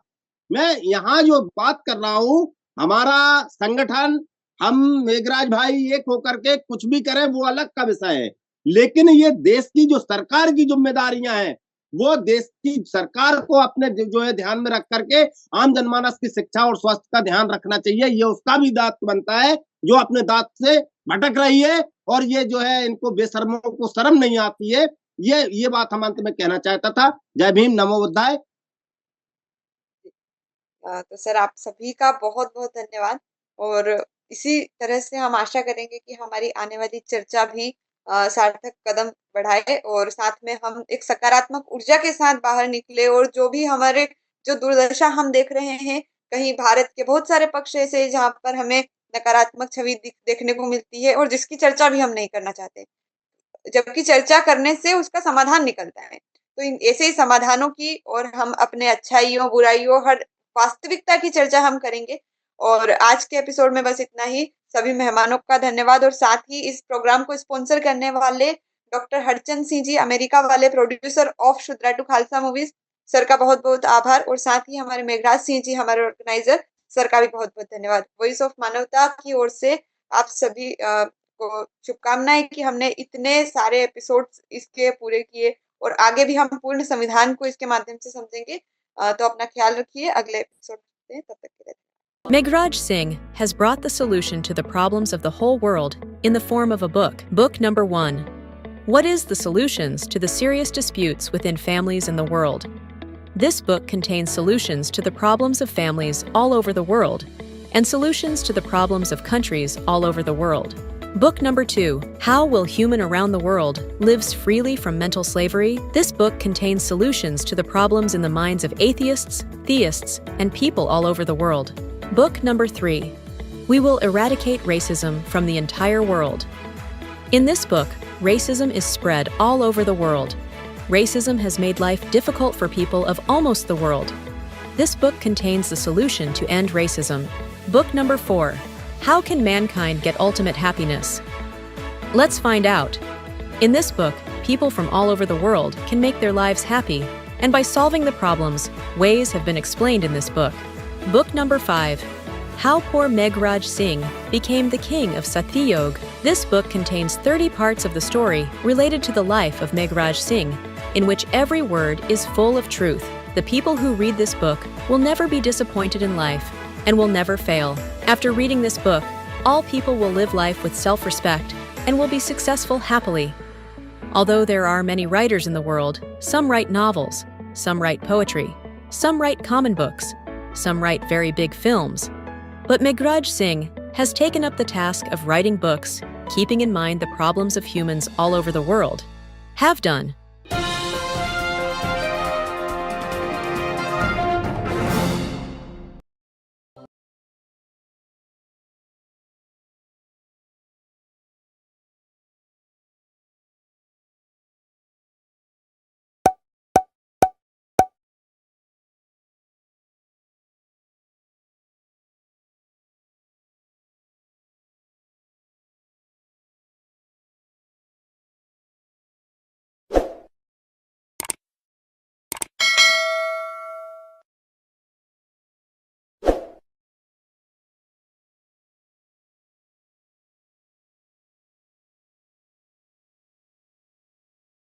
मैं यहाँ जो बात कर रहा हूँ, हमारा संगठन, हम मेघराज भाई एक होकर के कुछ भी करें वो अलग का विषय है, लेकिन ये देश की जो सरकार की जिम्मेदारियां हैं, वो देश की सरकार को अपने जो है ध्यान में रख करके आम जनमानस की शिक्षा और स्वास्थ्य का ध्यान रखना चाहिए। ये उसका भी दायित्व बनता है जो अपने दायित्व से भटक रही है, और ये जो है इनको बेशर्मों को शर्म नहीं आती है। ये बात हम अंत में कहना चाहता था। जय भीम, नमो बुद्धाय। तो सर आप सभी का बहुत बहुत धन्यवाद, और इसी तरह से हम आशा करेंगे कि हमारी आने वाली चर्चा भी सार्थक कदम बढ़ाए और साथ में हम एक सकारात्मक ऊर्जा के साथ बाहर निकले, और जो भी हमारे जो दुर्दशा हम देख रहे हैं, कहीं भारत के बहुत सारे पक्ष ऐसे हैं जहाँ पर हमें नकारात्मक छवि देखने को मिलती है और जिसकी चर्चा भी हम नहीं करना चाहते, जबकि चर्चा करने से उसका समाधान निकलता है। तो इन ऐसे ही समाधानों की और हम अपने अच्छाइयों बुराइयों हर वास्तविकता की चर्चा हम करेंगे, और आज के एपिसोड में बस इतना ही। सभी मेहमानों का धन्यवाद और साथ ही इस प्रोग्राम को स्पॉन्सर करने वाले डॉक्टर हरचंद सिंह जी, अमेरिका वाले producer of Shudra to Khalsa movies, sir का बहुत बहुत आभार। और साथ ही हमारे मेघराज सिंह जी, हमारे ऑर्गेनाइजर, सर का भी बहुत बहुत धन्यवाद। वॉइस ऑफ मानवता की ओर से आप सभी को शुभकामनाएं कि हमने इतने सारे एपिसोड्स इसके पूरे किए और आगे भी हम पूर्ण संविधान को इसके माध्यम से समझेंगे। तो अपना ख्याल रखिए, अगले एपिसोड में तब तक के लिए। Meghraj Singh has brought the solution to the problems of the whole world in the form of a book. Book number 1. What is the solutions to the serious disputes within families in the world? This book contains solutions to the problems of families all over the world and solutions to the problems of countries all over the world. Book number 2. How will human around the world lives freely from mental slavery? This book contains solutions to the problems in the minds of atheists, theists, and people all over the world. Book number 3. We will eradicate racism from the entire world. In this book, racism is spread all over the world. Racism has made life difficult for people of almost the world. This book contains the solution to end racism. Book number 4. How can mankind get ultimate happiness? Let's find out. In this book, people from all over the world can make their lives happy, and by solving the problems, ways have been explained in this book. Book number 5. How poor Meghraj Singh became the king of Satyayog. This book contains 30 parts of the story related to the life of Meghraj Singh, in which every word is full of truth. The people who read this book will never be disappointed in life and will never fail. After reading this book, all people will live life with self-respect and will be successful happily. Although there are many writers in the world, some write novels, some write poetry, some write common books, some write very big films. But Meghraj Singh has taken up the task of writing books, keeping in mind the problems of humans all over the world. Have done.